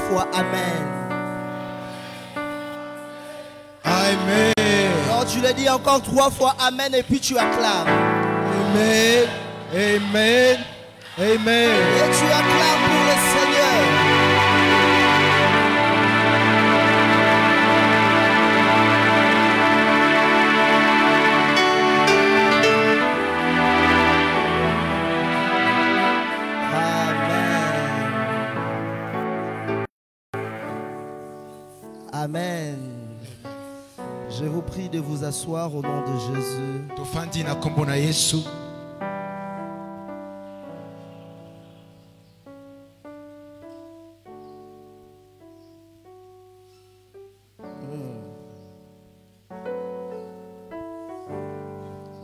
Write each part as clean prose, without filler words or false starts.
fois Amen. Amen. Alors tu le dis encore 3 fois Amen et puis tu acclames. Amen. Amen. Amen. Et tu acclames pour le Seigneur. Amen. Je vous prie de vous asseoir au nom de Jésus.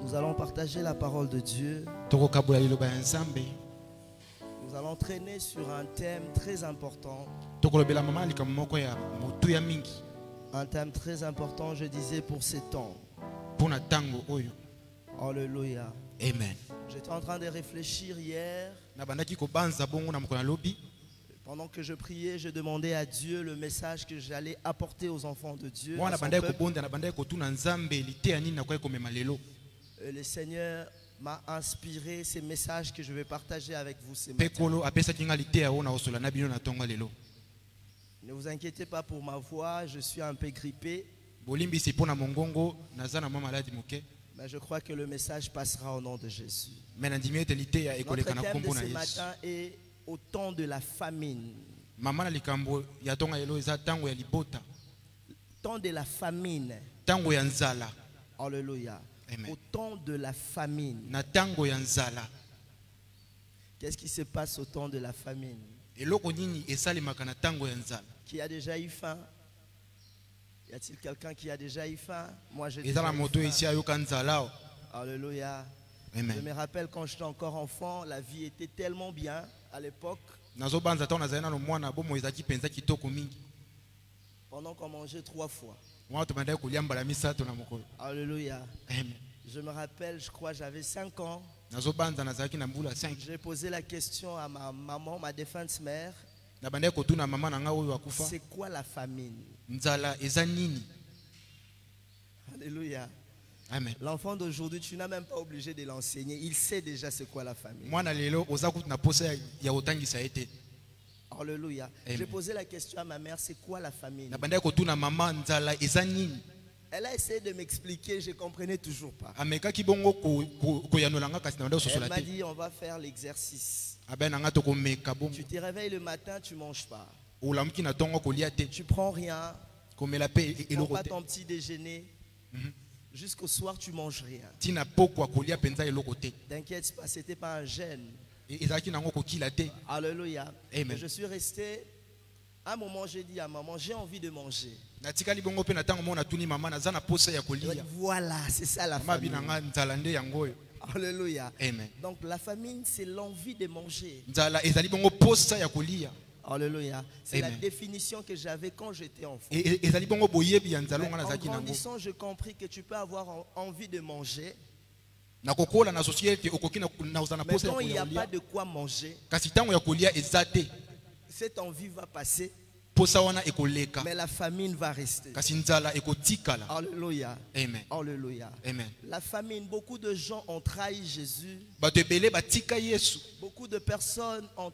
Nous allons partager la parole de Dieu. Nous allons traîner sur un thème très important. Un thème très important, je disais, pour ces temps. Alléluia. Amen. J'étais en train de réfléchir hier. Pendant que je priais, je demandais à Dieu le message que j'allais apporter aux enfants de Dieu. Et le Seigneur m'a inspiré ces messages que je vais partager avec vous ce matin. Ne vous inquiétez pas pour ma voix, je suis un peu grippé. Mais je crois que le message passera au nom de Jésus. Notre thème de ce matin est au temps de la famine. Temps de la famine. Alléluia. Au temps de la famine. Qu'est-ce qui se passe au temps de la famine? Qui a déjà eu faim? Y a-t-il quelqu'un qui a déjà eu faim? Moi j'ai déjà eu faim. Alléluia. Je me rappelle quand j'étais encore enfant, la vie était tellement bien à l'époque. Pendant qu'on mangeait 3 fois. Alléluia. Je me rappelle, je crois j'avais 5 ans. J'ai posé la question à ma maman, ma défunte mère. C'est quoi la famine? Alléluia. L'enfant d'aujourd'hui, tu n'as même pas obligé de l'enseigner. Il sait déjà c'est quoi la famine. Alléluia. J'ai posé la question à ma mère, c'est quoi la famine? Elle a essayé de m'expliquer, je ne comprenais toujours pas. Elle m'a dit, on va faire l'exercice. Tu te réveilles le matin, tu ne manges pas. Tu prends rien. Tu ne prends pas ton petit déjeuner. Jusqu'au soir, tu ne manges rien. T'inquiète pas, ce n'était pas un gêne. Alléluia. Je suis resté. À un moment, j'ai dit à maman, j'ai envie de manger. Voilà, c'est ça la famine. Alléluia. Donc la famine, c'est l'envie de manger. Alléluia. C'est la définition que j'avais quand j'étais enfant. En grandissant, je compris que tu peux avoir envie de manger. Mais quand il n'y a pas de quoi manger, cette envie va passer. Mais la famine va rester. Alléluia. Amen. Alléluia. Amen. La famine, beaucoup de gens ont trahi Jésus. Beaucoup de personnes ont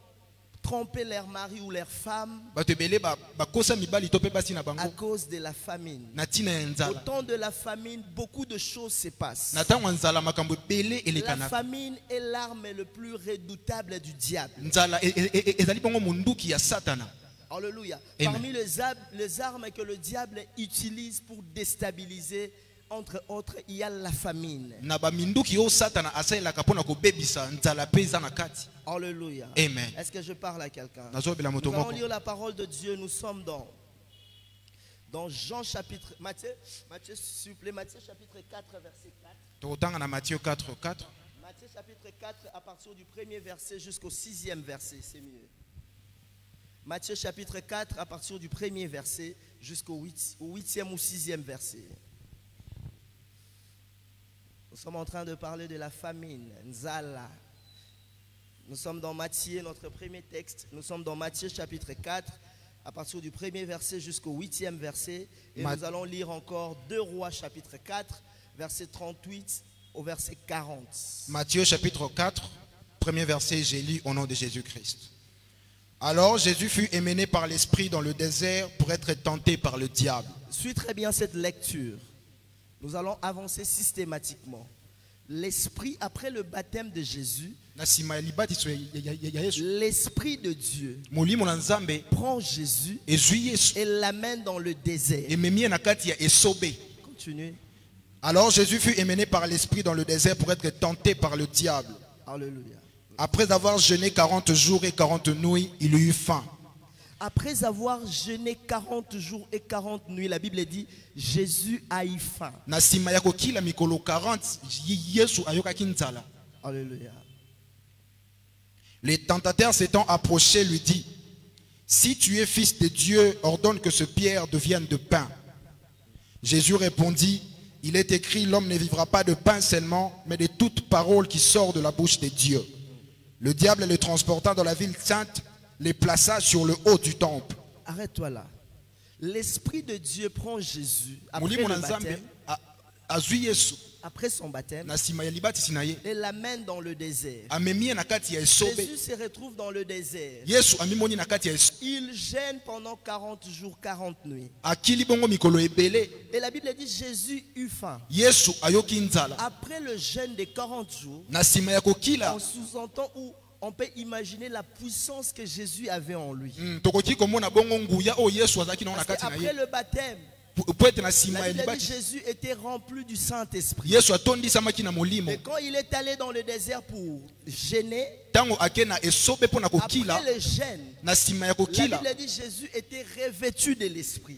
trompé leur mari ou leur femme à cause de la famine. Au temps de la famine, beaucoup de choses se passent. La famine est l'arme le plus redoutable du diable. Alléluia. Parmi les armes que le diable utilise pour déstabiliser, entre autres, il y a la famine. Alléluia. Amen. Est-ce que je parle à quelqu'un? Nous allons lire la parole de Dieu. Nous sommes dans Jean chapitre, Matthieu s'il vous plaît, Matthieu chapitre 4 verset 4. Matthieu 4, 4. Matthieu chapitre 4 à partir du 1er verset jusqu'au 6e verset, c'est mieux. Matthieu chapitre 4 à partir du 1er verset jusqu'au 8e ou 6e verset. Nous sommes en train de parler de la famine, Nzala. Nous sommes dans Matthieu, notre premier texte. Nous sommes dans Matthieu chapitre 4 à partir du 1er verset jusqu'au 8e verset. Et nous allons lire encore 2 Rois chapitre 4, verset 38 au verset 40. Matthieu chapitre 4, premier verset, j'ai lu au nom de Jésus-Christ. Alors Jésus fut emmené par l'Esprit dans le désert pour être tenté par le diable. Suis très bien cette lecture. Nous allons avancer systématiquement. L'Esprit, après le baptême de Jésus, l'Esprit de Dieu prend Jésus et l'amène dans le désert. Continue. Alors Jésus fut emmené par l'Esprit dans le désert pour être tenté par le diable. Alléluia. Après avoir jeûné 40 jours et 40 nuits, il eut faim. Après avoir jeûné 40 jours et 40 nuits, la Bible dit, Jésus a eu faim. Alléluia. Les tentateurs s'étant approchés lui dit, si tu es fils de Dieu, ordonne que ce pierre devienne de pain. Jésus répondit, il est écrit, l'homme ne vivra pas de pain seulement, mais de toute parole qui sort de la bouche de Dieu. Le diable le transporta dans la ville sainte, les plaça sur le haut du temple. Arrête-toi là. L'Esprit de Dieu prend Jésus après le baptême, après son baptême, et l'amène dans le désert. Jésus se retrouve dans le désert. Il gêne pendant 40 jours, 40 nuits. Et la Bible dit Jésus eut faim. Après le jeûne de 40 jours, on sous-entend où on peut imaginer la puissance que Jésus avait en lui. Après le baptême, la Bible dit Jésus était rempli du Saint-Esprit. Et quand il est allé dans le désert pour jeûner, après le jeûne, la Bible dit Jésus était revêtu de l'Esprit.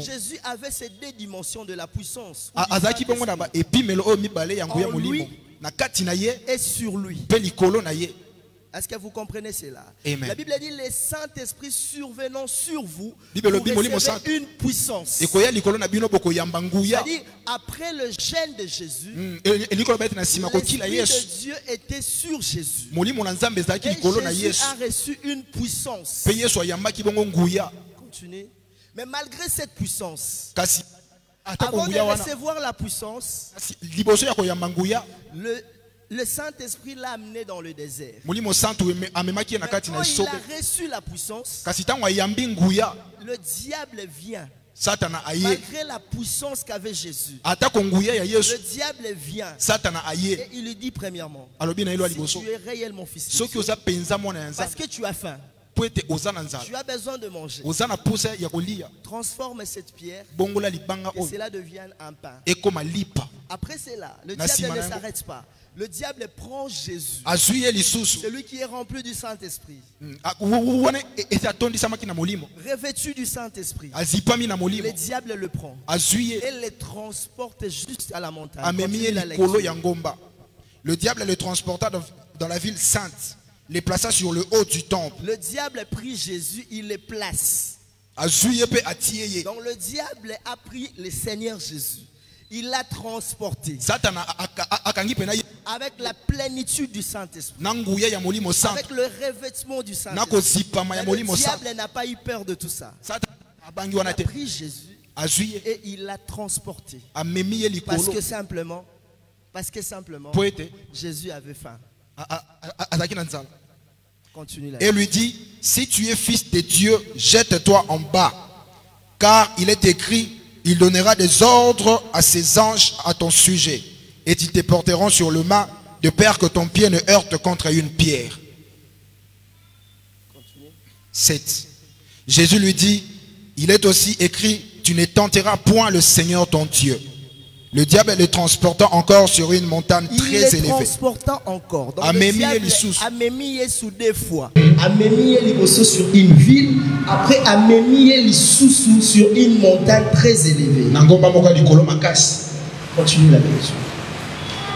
Jésus avait ces 2 dimensions de la puissance. En lui et sur lui. Est-ce que vous comprenez cela? Amen. La Bible dit le Saint-Esprit survenant sur vous pour recevoir une puissance. C'est-à-dire après le jeûne de Jésus, l'Esprit de Dieu était sur Jésus. Et Jésus a reçu une puissance. Continuez. Mais malgré cette puissance, avant de recevoir la puissance, le Saint-Esprit l'a amené dans le désert. Mais quand il a reçu la puissance, le diable vient. Malgré la puissance qu'avait Jésus, le diable vient. Et il lui dit premièrement, si tu es réellement fils de Dieu, parce que tu as faim, tu as besoin de manger, transforme cette pierre et cela devient un pain. Après cela, le diable ne s'arrête pas. Le diable prend Jésus, celui qui est rempli du Saint-Esprit, revêtu du Saint-Esprit. Le diable le prend et le transporte juste à la montagne. Le diable le transporta dans la ville sainte, les plaça sur le haut du temple. Le diable prit Jésus, il le place. Donc le diable a pris le Seigneur Jésus, il l'a transporté avec la plénitude du Saint-Esprit, avec le revêtement du Saint-Esprit. Le diable n'a pas eu peur de tout ça. Il a pris Jésus et il l'a transporté parce que simplement Jésus avait faim. Continue là. Et lui dit, si tu es fils de Dieu, jette-toi en bas, car il est écrit, il donnera des ordres à ses anges à ton sujet, et ils te porteront sur le mât, de peur que ton pied ne heurte contre une pierre. 7. Jésus lui dit, il est aussi écrit, tu ne tenteras point le Seigneur ton Dieu. Le diable le transportant encore sur une montagne très élevée. Il le transportant encore. Donc le diable a mis sous 2 fois. A mis sur une ville. Après a mis sur une montagne très élevée. Continue la lecture.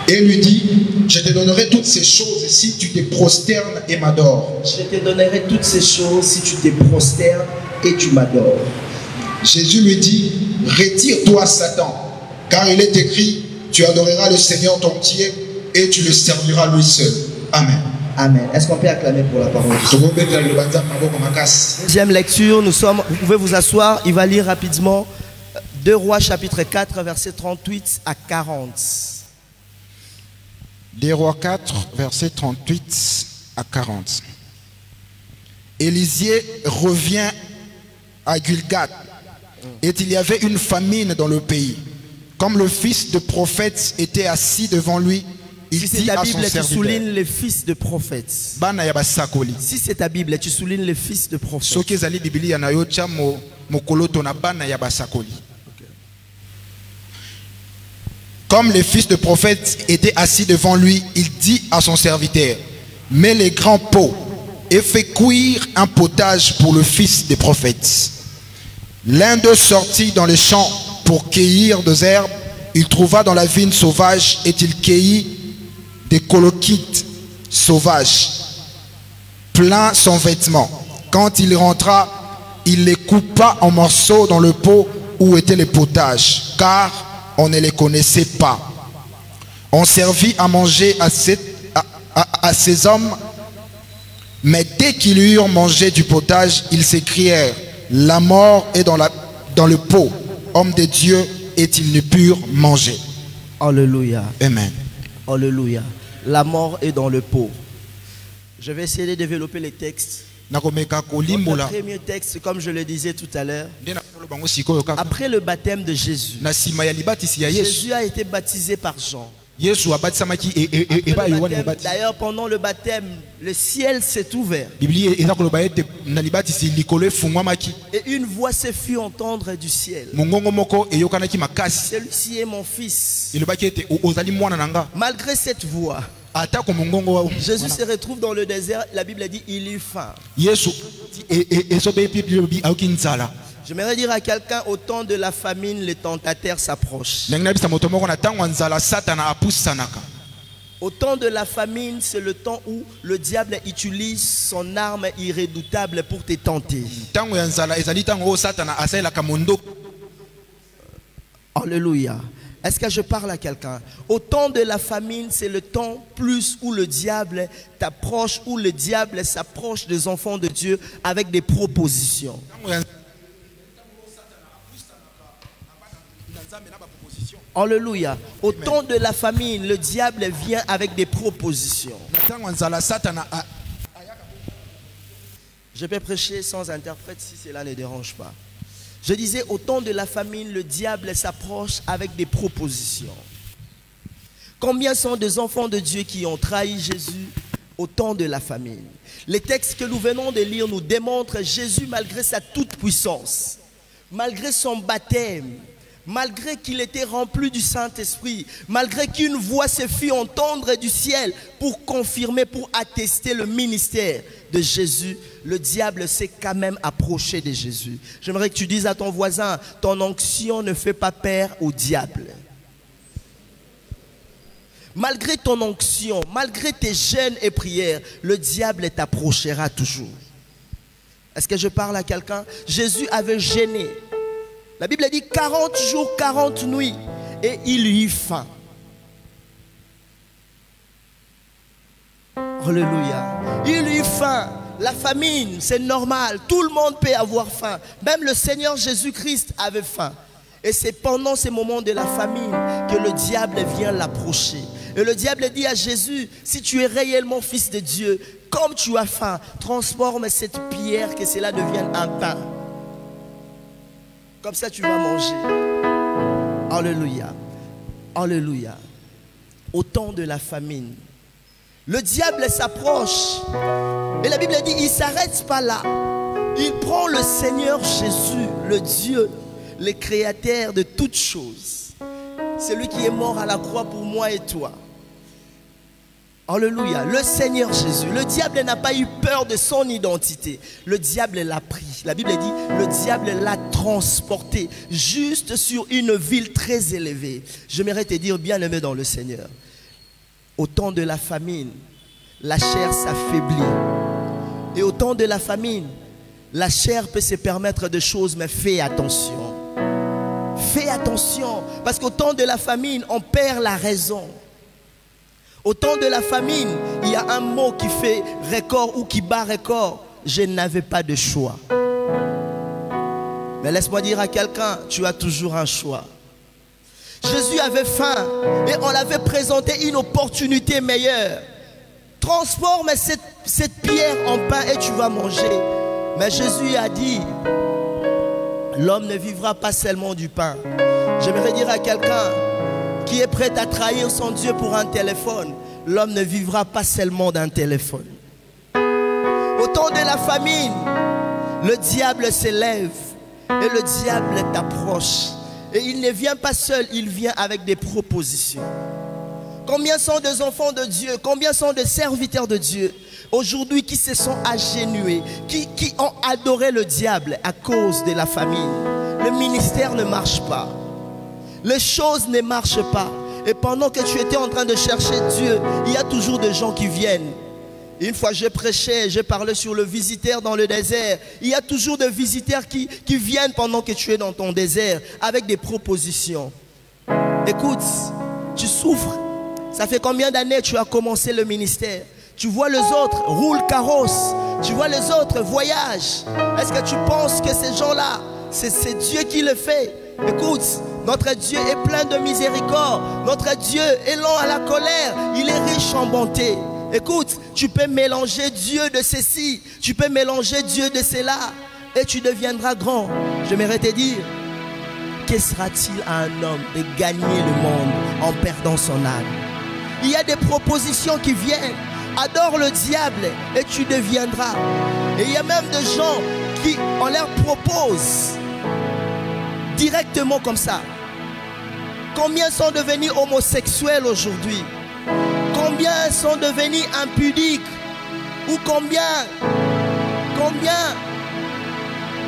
Et lui dit, je te donnerai toutes ces choses si tu te prosternes et m'adores. Je te donnerai toutes ces choses si tu te prosternes et tu m'adores. Jésus lui dit, retire-toi Satan. Car il est écrit, tu adoreras le Seigneur ton Dieu et tu le serviras lui seul. Amen. Amen. Est-ce qu'on peut acclamer pour la parole? Deuxième lecture, vous pouvez vous asseoir, il va lire rapidement 2 Rois chapitre 4 versets 38 à 40. 2 Rois 4 versets 38 à 40. Élisée revient à Gilgal, et il y avait une famine dans le pays. Comme le fils de prophète était assis devant lui, il dit à son serviteur. Tu soulignes les fils de prophètes. Si c'est ta Bible, tu soulignes les fils de prophètes. Comme les fils de prophètes étaient assis devant lui, il dit à son serviteur, mets les grands pots et fais cuire un potage pour le fils des prophètes. L'un d'eux sortit dans les champs pour cueillir des herbes. Il trouva dans la vigne sauvage et il cueillit des coloquites sauvages, plein son vêtement. Quand il rentra, il les coupa en morceaux dans le pot où était le potage, car on ne les connaissait pas. On servit à manger à ces hommes, mais dès qu'ils eurent mangé du potage, ils s'écrièrent, la mort est dans le pot, homme de Dieu, et ils ne purent manger. Alléluia. Amen. Alléluia. La mort est dans le pot. Je vais essayer de développer les textes. Le premier texte, comme je le disais tout à l'heure, après le baptême de Jésus, Jésus a été baptisé par Jean. D'ailleurs, pendant le baptême, le ciel s'est ouvert. Et une voix se fit entendre du ciel. Celui-ci est mon fils. Malgré cette voix, Jésus se retrouve dans le désert. La Bible dit il eut faim. J'aimerais dire à quelqu'un, au temps de la famine, le tentateur s'approche. Au temps de la famine, c'est le temps où le diable utilise son arme irrédoutable pour te tenter. Alléluia. Est-ce que je parle à quelqu'un? Au temps de la famine, c'est le temps plus où le diable t'approche, où le diable s'approche des enfants de Dieu avec des propositions. Alléluia. Au temps de la famine, le diable vient avec des propositions. Je peux prêcher sans interprète si cela ne dérange pas. Je disais, au temps de la famine, le diable s'approche avec des propositions. Combien sont des enfants de Dieu qui ont trahi Jésus au temps de la famine? Les textes que nous venons de lire nous démontrent Jésus, malgré sa toute-puissance, malgré son baptême, malgré qu'il était rempli du Saint-Esprit, malgré qu'une voix se fit entendre du ciel pour confirmer, pour attester le ministère de Jésus, le diable s'est quand même approché de Jésus. J'aimerais que tu dises à ton voisin, ton onction ne fait pas peur au diable. Malgré ton onction, malgré tes jeûnes et prières, le diable t'approchera toujours. Est-ce que je parle à quelqu'un? Jésus avait jeûné. La Bible dit 40 jours, 40 nuits. Et il eut faim. Alléluia. Il eut faim. La famine, c'est normal. Tout le monde peut avoir faim. Même le Seigneur Jésus-Christ avait faim. Et c'est pendant ces moments de la famine que le diable vient l'approcher. Et le diable dit à Jésus, si tu es réellement fils de Dieu, comme tu as faim, transforme cette pierre, que cela devienne un pain. Comme ça, tu vas manger. Alléluia. Alléluia. Au temps de la famine, le diable s'approche. Et la Bible dit, il ne s'arrête pas là. Il prend le Seigneur Jésus, le Dieu, le créateur de toutes choses. Celui qui est mort à la croix pour moi et toi. Alléluia. Le Seigneur Jésus. Le diable n'a pas eu peur de son identité. Le diable l'a pris. La Bible dit, le diable l'a transporté juste sur une ville très élevée. J'aimerais te dire, bien-aimé dans le Seigneur, au temps de la famine, la chair s'affaiblit. Et au temps de la famine, la chair peut se permettre de choses, mais fais attention. Fais attention, parce qu'au temps de la famine, on perd la raison. Au temps de la famine, il y a un mot qui fait record ou qui bat record. Je n'avais pas de choix. Mais laisse-moi dire à quelqu'un, tu as toujours un choix. Jésus avait faim et on l'avait présenté une opportunité meilleure. Transforme cette pierre en pain et tu vas manger. Mais Jésus a dit, l'homme ne vivra pas seulement du pain. J'aimerais dire à quelqu'un qui est prêt à trahir son Dieu pour un téléphone, l'homme ne vivra pas seulement d'un téléphone. Au temps de la famine, le diable s'élève et le diable t'approche. Et il ne vient pas seul, il vient avec des propositions. Combien sont des enfants de Dieu, combien sont des serviteurs de Dieu aujourd'hui qui se sont agenouillés, qui ont adoré le diable à cause de la famine. Le ministère ne marche pas. Les choses ne marchent pas. Et pendant que tu étais en train de chercher Dieu, il y a toujours des gens qui viennent. Une fois je prêchais, je parlais sur le visiteur dans le désert. Il y a toujours des visiteurs qui viennent pendant que tu es dans ton désert avec des propositions. Écoute, tu souffres. Ça fait combien d'années tu as commencé le ministère? Tu vois les autres roulent carrosse. Tu vois les autres voyagent. Est-ce que tu penses que ces gens-là, c'est Dieu qui le fait? Écoute, notre Dieu est plein de miséricorde. Notre Dieu est lent à la colère. Il est riche en bonté. Écoute, tu peux mélanger Dieu de ceci, tu peux mélanger Dieu de cela, et tu deviendras grand. J'aimerais te dire, que sera-t-il à un homme de gagner le monde en perdant son âme? Il y a des propositions qui viennent. Adore le diable et tu deviendras. Et il y a même des gens qui, on leur propose directement comme ça. Combien sont devenus homosexuels aujourd'hui? Combien sont devenus impudiques? Ou combien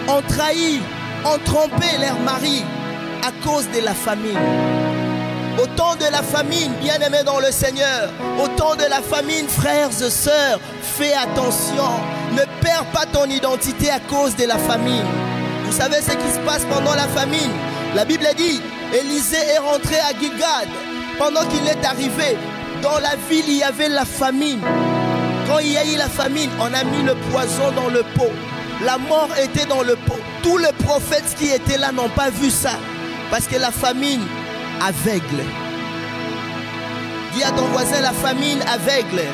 ont trahi, ont trompé leur mari à cause de la famine? Au temps de la famine, bien-aimés dans le Seigneur, au temps de la famine, frères et sœurs, fais attention. Ne perds pas ton identité à cause de la famine. Vous savez ce qui se passe pendant la famine? La Bible dit, Élisée est rentré à Gilgad. Pendant qu'il est arrivé, dans la ville, il y avait la famine. Quand il y a eu la famine, on a mis le poison dans le pot. La mort était dans le pot. Tous les prophètes qui étaient là n'ont pas vu ça. Parce que la famine aveugle. Dis à ton voisin, la famine aveugle.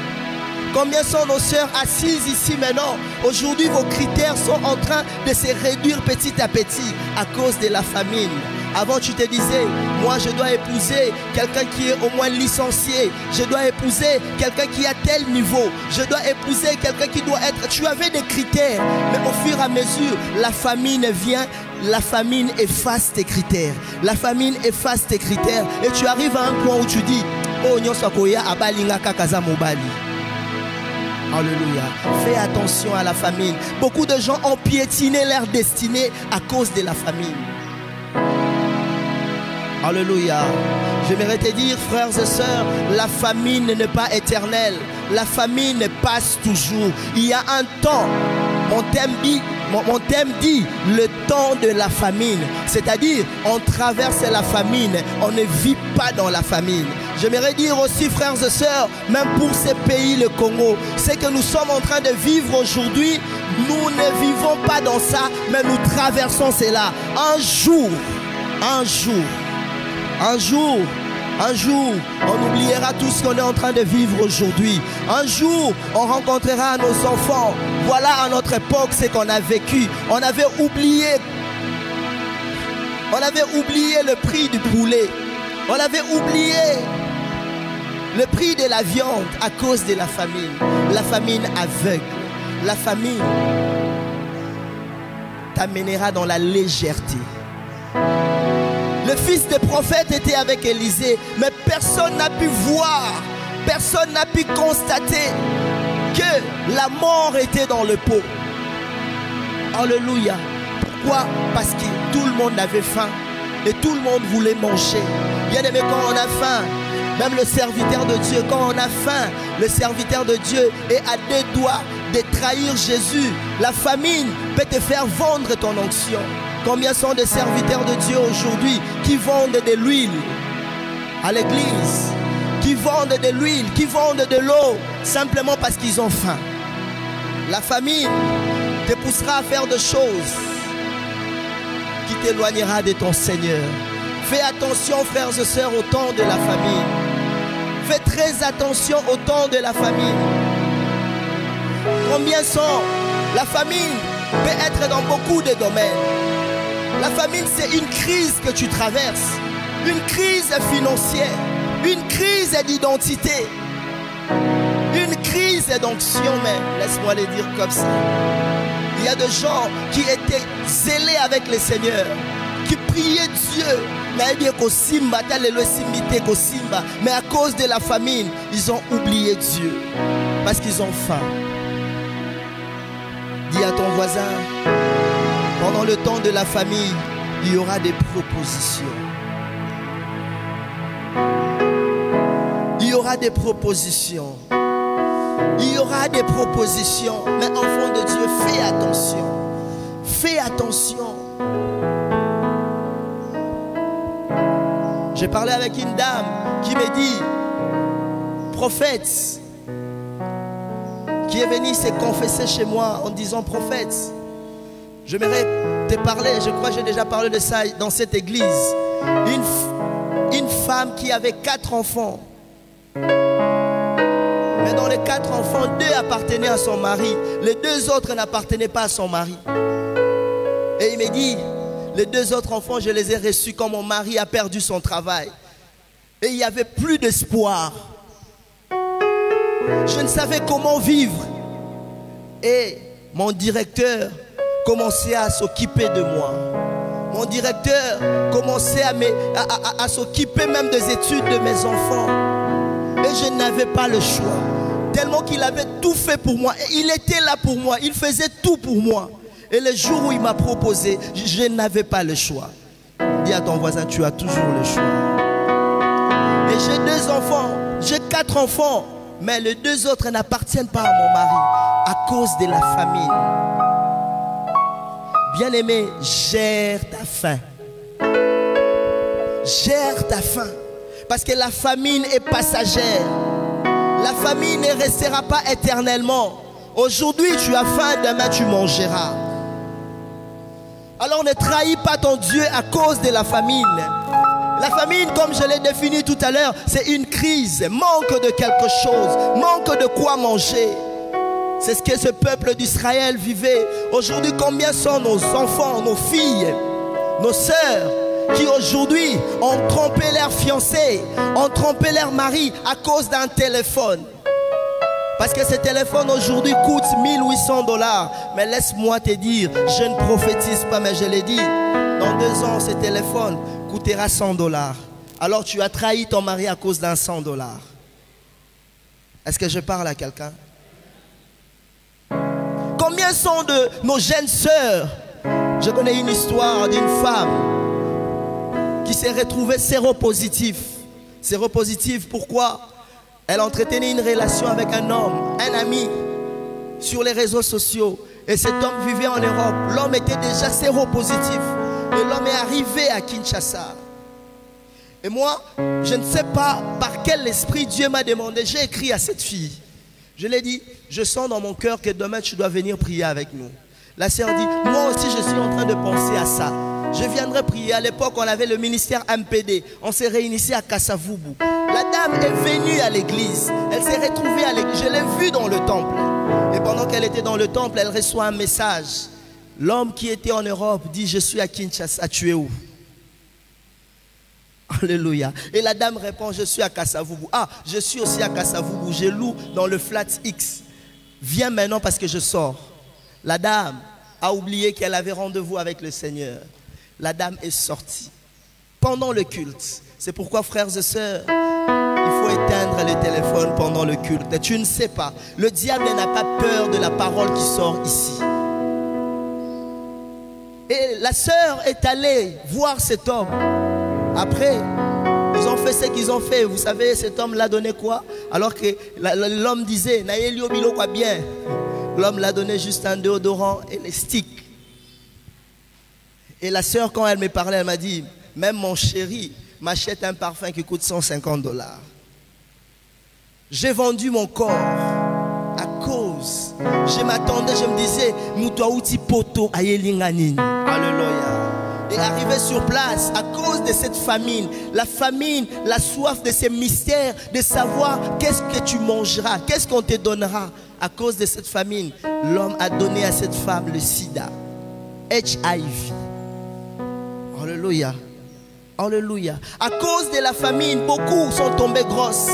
Combien sont nos sœurs assises ici maintenant? Aujourd'hui, vos critères sont en train de se réduire petit à petit à cause de la famine. Avant, tu te disais, moi je dois épouser quelqu'un qui est au moins licencié. Je dois épouser quelqu'un qui a tel niveau. Je dois épouser quelqu'un qui doit être... Tu avais des critères. Mais au fur et à mesure, la famine vient. La famine efface tes critères. La famine efface tes critères. Et tu arrives à un point où tu dis, oh, nyosakoya abalinga kakaza mobali. Alléluia. Fais attention à la famine. Beaucoup de gens ont piétiné leur destinée à cause de la famine. Alléluia. J'aimerais te dire, frères et sœurs, la famine n'est pas éternelle. La famine passe toujours. Il y a un temps. Mon thème dit le temps de la famine. C'est-à-dire, on traverse la famine. On ne vit pas dans la famine. J'aimerais dire aussi, frères et sœurs, même pour ces pays, le Congo, c'est que nous sommes en train de vivre aujourd'hui. Nous ne vivons pas dans ça, mais nous traversons cela. Un jour, on oubliera tout ce qu'on est en train de vivre aujourd'hui. Un jour, on rencontrera nos enfants. Voilà à notre époque ce qu'on a vécu. On avait oublié le prix du poulet. On avait oublié le prix de la viande à cause de la famine. La famine aveugle. La famine t'amènera dans la légèreté. Le fils des prophètes était avec Élisée, mais personne n'a pu voir, personne n'a pu constater que la mort était dans le pot. Alléluia. Pourquoi? Parce que tout le monde avait faim et tout le monde voulait manger. Bien aimé, quand on a faim, même le serviteur de Dieu, quand on a faim, le serviteur de Dieu est à 2 doigts de trahir Jésus. La famine peut te faire vendre ton onction. Combien sont des serviteurs de Dieu aujourd'hui qui vendent de l'huile à l'église, qui vendent de l'huile, qui vendent de l'eau, simplement parce qu'ils ont faim. La famine te poussera à faire des choses qui t'éloignera de ton Seigneur. Fais attention, frères et sœurs, au temps de la famine. Fais très attention au temps de la famine. Combien sont? La famine peut être dans beaucoup de domaines. La famine, c'est une crise que tu traverses. Une crise financière. Une crise d'identité. Une crise d'onction même. Laisse-moi le dire comme ça. Il y a des gens qui étaient zélés avec le Seigneur, qui priaient Dieu. Mais à cause de la famine, ils ont oublié Dieu. Parce qu'ils ont faim. Dis à ton voisin, pendant le temps de la famille, il y aura des propositions. Il y aura des propositions. Il y aura des propositions. Mais enfant de Dieu, fais attention. Fais attention. J'ai parlé avec une dame qui me dit, prophète, qui est venue se confesser chez moi en disant, prophète, j'aimerais te parler, je crois que j'ai déjà parlé de ça dans cette église. Une femme qui avait 4 enfants. Mais dans les 4 enfants, 2 appartenaient à son mari. Les 2 autres n'appartenaient pas à son mari. Et il me dit, les 2 autres enfants, je les ai reçus quand mon mari a perdu son travail. Et il n'y avait plus d'espoir. Je ne savais comment vivre. Et mon directeur commençait à s'occuper de moi. Mon directeur commençait à s'occuper même des études de mes enfants. Et je n'avais pas le choix. Tellement qu'il avait tout fait pour moi. Et il était là pour moi. Il faisait tout pour moi. Et le jour où il m'a proposé, je n'avais pas le choix. Dis à ton voisin, tu as toujours le choix. Et j'ai 2 enfants. J'ai 4 enfants. Mais les 2 autres n'appartiennent pas à mon mari. À cause de la famine. Bien-aimé, gère ta faim. Gère ta faim. Parce que la famine est passagère. La famine ne restera pas éternellement. Aujourd'hui tu as faim, demain tu mangeras. Alors ne trahis pas ton Dieu à cause de la famine. La famine, comme je l'ai défini tout à l'heure, c'est une crise. Manque de quelque chose. Manque de quoi manger. C'est ce que ce peuple d'Israël vivait. Aujourd'hui, combien sont nos enfants, nos filles, nos sœurs qui aujourd'hui ont trompé leurs fiancés, ont trompé leur mari à cause d'un téléphone. Parce que ce téléphone aujourd'hui coûte 1800 $. Mais laisse-moi te dire, je ne prophétise pas, mais je l'ai dit. Dans 2 ans, ce téléphone coûtera 100 $. Alors tu as trahi ton mari à cause d'un 100 $. Est-ce que je parle à quelqu'un? Combien sont de nos jeunes sœurs? Je connais une histoire d'une femme qui s'est retrouvée séropositive. Séropositive, pourquoi? Elle entretenait une relation avec un homme, un ami, sur les réseaux sociaux. Et cet homme vivait en Europe. L'homme était déjà séropositif. Et l'homme est arrivé à Kinshasa. Et moi, je ne sais pas par quel esprit Dieu m'a demandé. J'ai écrit à cette fille. Je lui ai dit, je sens dans mon cœur que demain tu dois venir prier avec nous. La sœur dit, moi aussi je suis en train de penser à ça. Je viendrai prier. À l'époque, on avait le ministère MPD. On s'est réunis à Kasavubu. La dame est venue à l'église. Elle s'est retrouvée à l'église. Je l'ai vue dans le temple. Et pendant qu'elle était dans le temple, elle reçoit un message. L'homme qui était en Europe dit, je suis à Kinshasa. Tu es où? Alléluia. Et la dame répond, je suis à Kasavubu. Ah, je suis aussi à Kasavubu. Je loue dans le flat X. Viens maintenant parce que je sors. La dame a oublié qu'elle avait rendez-vous avec le Seigneur. La dame est sortie pendant le culte. C'est pourquoi, frères et sœurs, il faut éteindre le téléphone pendant le culte. Et tu ne sais pas, le diable n'a pas peur de la parole qui sort ici. Et la sœur est allée voir cet homme. Après, ils ont fait ce qu'ils ont fait. Vous savez, cet homme l'a donné quoi? Alors que l'homme disait, bien. L'homme l'a donné juste un déodorant et les sticks. Et la sœur, quand elle me parlait, elle m'a dit, même mon chéri m'achète un parfum qui coûte 150 $. J'ai vendu mon corps à cause. Je m'attendais, je me disais, Moutouaouti poto ayelinganini. Alléluia. Et arrivé sur place à cause de cette famine, la soif de ces mystères, de savoir qu'est-ce que tu mangeras, qu'est-ce qu'on te donnera. À cause de cette famine, l'homme a donné à cette femme le sida, HIV. Alléluia. Alléluia. À cause de la famine, beaucoup sont tombés grosses.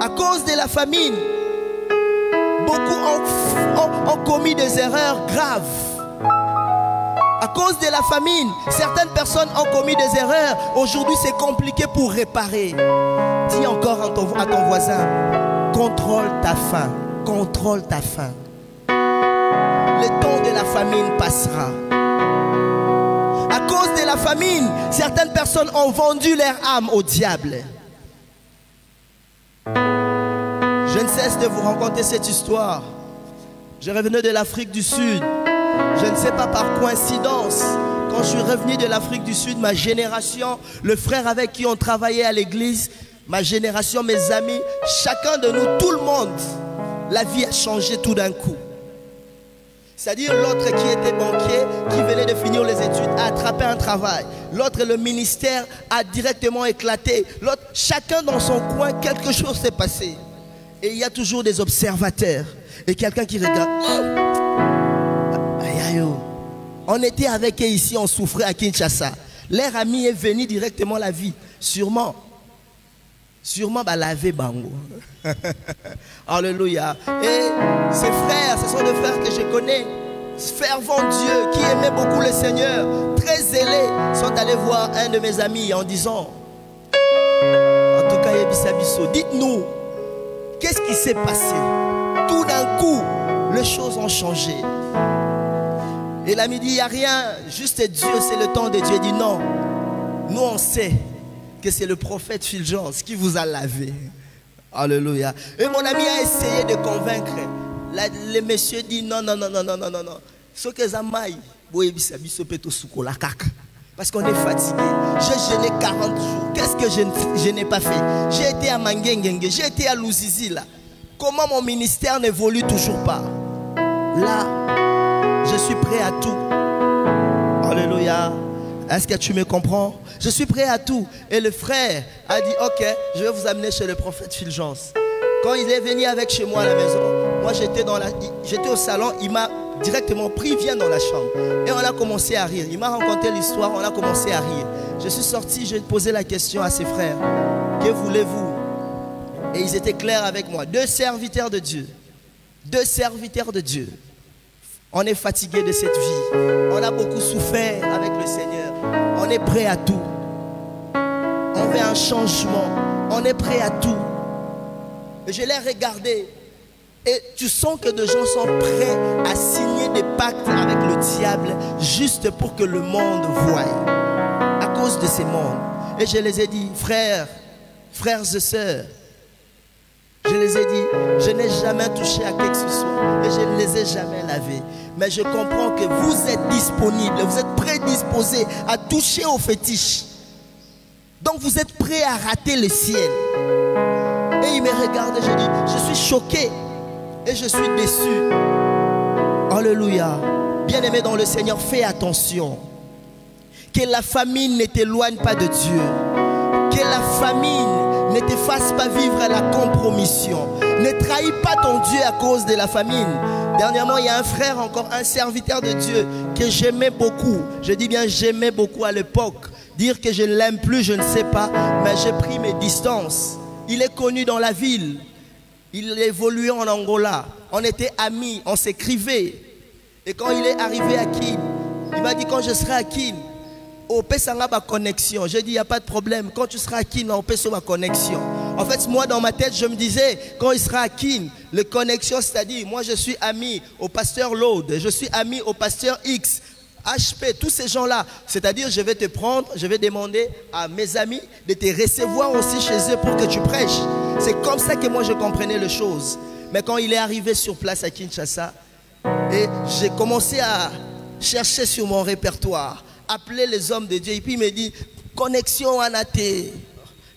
À cause de la famine, beaucoup ont commis des erreurs graves. À cause de la famine, certaines personnes ont commis des erreurs. Aujourd'hui, c'est compliqué pour réparer. Dis encore à ton voisin, contrôle ta faim. Contrôle ta faim. Le temps de la famine passera. À cause de la famine, certaines personnes ont vendu leur âme au diable. Je ne cesse de vous raconter cette histoire. Je revenais de l'Afrique du Sud. Je ne sais pas par coïncidence, quand je suis revenu de l'Afrique du Sud, ma génération, le frère avec qui on travaillait à l'église, ma génération, mes amis, chacun de nous, tout le monde, la vie a changé tout d'un coup. C'est-à-dire l'autre qui était banquier, qui venait de finir les études, a attrapé un travail. L'autre, le ministère a directement éclaté. L'autre, chacun dans son coin, quelque chose s'est passé. Et il y a toujours des observateurs. Et quelqu'un qui regarde. On était avec eux ici, on souffrait à Kinshasa. Leur ami est venu directement la vie. Sûrement, laver bango. Alléluia. Et ces frères, ce sont des frères que je connais, fervents Dieu, qui aimaient beaucoup le Seigneur, très zélés, sont allés voir un de mes amis en disant, en tout cas, dites-nous, qu'est-ce qui s'est passé? Tout d'un coup, les choses ont changé. Et l'ami dit, il n'y a rien, juste Dieu, c'est le temps de Dieu. Il dit non, nous on sait que c'est le prophète Fulgence qui vous a lavé. Alléluia. Et mon ami a essayé de convaincre. Le monsieur dit non. Ce que Zamaï, parce qu'on est fatigué. J'ai jeûné 40 jours. Qu'est-ce que je n'ai pas fait? J'ai été à Mangengenge, j'ai été à Louzizi là. Comment mon ministère n'évolue toujours pas? Là, je suis prêt à tout. Alléluia. Est-ce que tu me comprends? Je suis prêt à tout. Et le frère a dit, ok, je vais vous amener chez le prophète Fulgence. Quand il est venu avec chez moi à la maison, moi j'étais au salon, il m'a directement pris, viens dans la chambre. Et on a commencé à rire. Il m'a raconté l'histoire, on a commencé à rire. Je suis sorti, j'ai posé la question à ses frères. Que voulez-vous? Et ils étaient clairs avec moi. Deux serviteurs de Dieu. Deux serviteurs de Dieu. On est fatigué de cette vie. On a beaucoup souffert avec le Seigneur. On est prêt à tout. On veut un changement. On est prêt à tout. Et je l'ai regardé. Et tu sens que des gens sont prêts à signer des pactes avec le diable juste pour que le monde voie. À cause de ces mondes. Et je les ai dit, frères et sœurs, je les ai dit, je n'ai jamais touché à qui que ce soit et je ne les ai jamais lavés. Mais je comprends que vous êtes disponibles, vous êtes prédisposés à toucher aux fétiches. Donc vous êtes prêts à rater le ciel. Et il me regarde et je dis, je suis choqué et je suis déçu. Alléluia. Bien-aimé dans le Seigneur, fais attention. Que la famine ne t'éloigne pas de Dieu. Que la famine ne te fasse pas vivre la compromission. Ne trahis pas ton Dieu à cause de la famine. Dernièrement, il y a un frère, encore un serviteur de Dieu que j'aimais beaucoup. Je dis bien j'aimais beaucoup à l'époque. Dire que je ne l'aime plus, je ne sais pas. Mais j'ai pris mes distances. Il est connu dans la ville. Il évoluait en Angola. On était amis, on s'écrivait. Et quand il est arrivé à Kin, il m'a dit quand je serai à Kin, au Pessanga ma connexion. J'ai dit il n'y a pas de problème. Quand tu seras à Kin, on Pessanga ma connexion. En fait, moi dans ma tête, je me disais, quand il sera à Kin, le connexion, c'est-à-dire, moi je suis ami au pasteur Lode, je suis ami au pasteur X, HP, tous ces gens-là. C'est-à-dire, je vais te prendre, je vais demander à mes amis de te recevoir aussi chez eux pour que tu prêches. C'est comme ça que moi je comprenais les choses. Mais quand il est arrivé sur place à Kinshasa, et j'ai commencé à chercher sur mon répertoire, appeler les hommes de Dieu, et puis il me dit, connexion Anaté.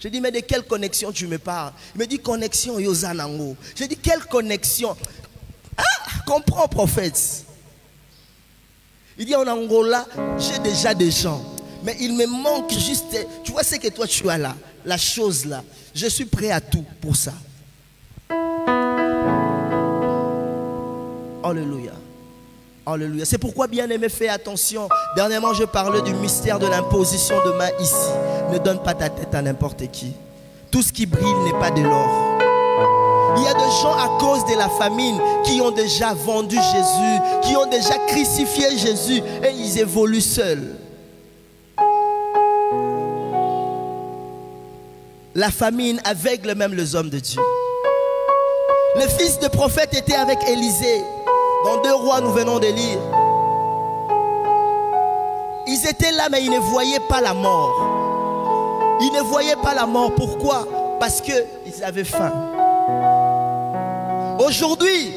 Je dis, mais de quelle connexion tu me parles? Il me dit, connexion Yozanango. Je dis, quelle connexion? Ah, comprends, prophète. Il dit, en Angola, j'ai déjà des gens. Mais il me manque juste, tu vois ce que toi tu as là, la chose là. Je suis prêt à tout pour ça. Alléluia. Alléluia. C'est pourquoi, bien aimé, fais attention. Dernièrement, je parlais du mystère de l'imposition de main ici. Ne donne pas ta tête à n'importe qui. Tout ce qui brille n'est pas de l'or. Il y a des gens à cause de la famine qui ont déjà vendu Jésus, qui ont déjà crucifié Jésus et ils évoluent seuls. La famine aveugle même les hommes de Dieu. Le fils de prophète était avec Élisée. Dans 2 Rois, nous venons de lire. Ils étaient là, mais ils ne voyaient pas la mort. Ils ne voyaient pas la mort. Pourquoi? Parce qu'ils avaient faim. Aujourd'hui,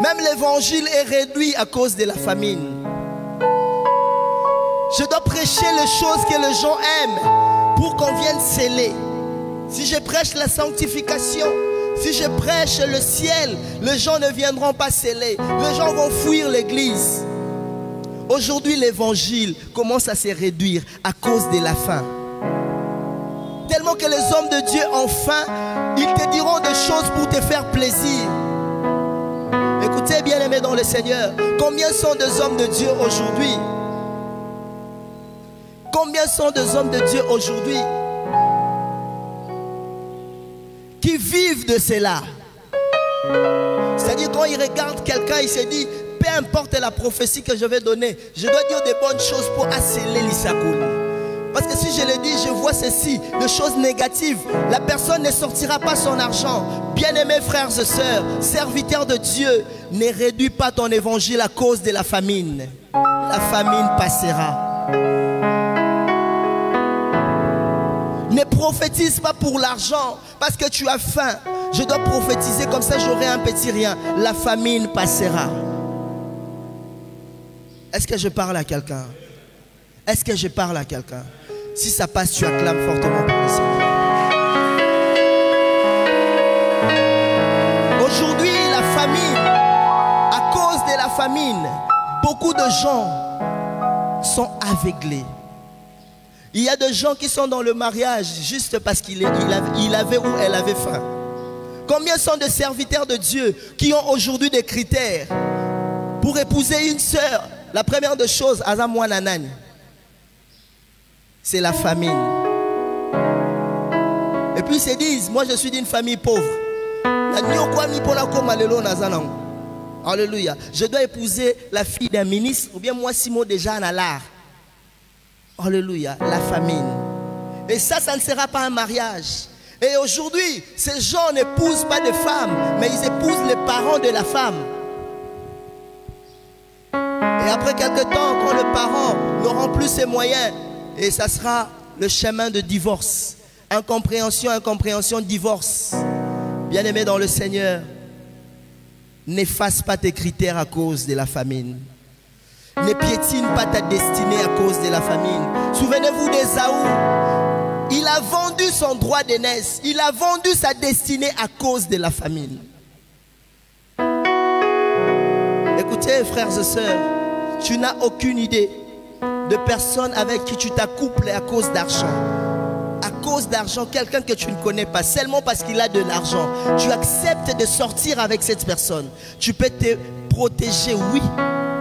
même l'évangile est réduit à cause de la famine. Je dois prêcher les choses que les gens aiment pour qu'on vienne sceller. Si je prêche la sanctification, si je prêche le ciel, les gens ne viendront pas sceller. Les gens vont fuir l'église. Aujourd'hui, l'évangile commence à se réduire à cause de la faim. Tellement que les hommes de Dieu ont faim, ils te diront des choses pour te faire plaisir. Écoutez, bien-aimés dans le Seigneur, combien sont des hommes de Dieu aujourd'hui? Combien sont des hommes de Dieu aujourd'hui qui vivent de cela? C'est-à-dire quand ils regardent quelqu'un, il se dit, peu importe la prophétie que je vais donner, je dois dire des bonnes choses pour accélérer l'Issakoul. Parce que si je le dis, je vois ceci, des choses négatives, la personne ne sortira pas son argent. Bien-aimés frères et sœurs, serviteurs de Dieu, ne réduis pas ton évangile à cause de la famine. La famine passera. Ne prophétise pas pour l'argent parce que tu as faim. Je dois prophétiser comme ça, j'aurai un petit rien. La famine passera. Est-ce que je parle à quelqu'un? Est-ce que je parle à quelqu'un? Si ça passe, tu acclames fortement pour le Seigneur. Aujourd'hui, la famine, à cause de la famine, beaucoup de gens sont aveuglés. Il y a des gens qui sont dans le mariage juste parce qu'il avait ou elle avait faim. Combien sont de serviteurs de Dieu qui ont aujourd'hui des critères pour épouser une sœur? La première des choses, c'est la famine. Et puis ils se disent, moi je suis d'une famille pauvre. Alléluia. Je dois épouser la fille d'un ministre ou bien moi Simon déjà en l'art. Alléluia, la famine. Et ça ne sera pas un mariage. Et aujourd'hui, ces gens n'épousent pas de femmes, mais ils épousent les parents de la femme. Et après quelque temps, quand les parents n'auront plus ces moyens, et ça sera le chemin de divorce. Incompréhension, incompréhension, divorce. Bien-aimé dans le Seigneur, n'efface pas tes critères à cause de la famine. Ne piétine pas ta destinée à cause de la famine. Souvenez-vous d'Ésaü. Il a vendu son droit d'aînesse. Il a vendu sa destinée à cause de la famine. Écoutez, frères et sœurs, tu n'as aucune idée de personne avec qui tu t'accouples à cause d'argent. À cause d'argent, quelqu'un que tu ne connais pas, seulement parce qu'il a de l'argent. Tu acceptes de sortir avec cette personne. Tu peux te protéger, oui,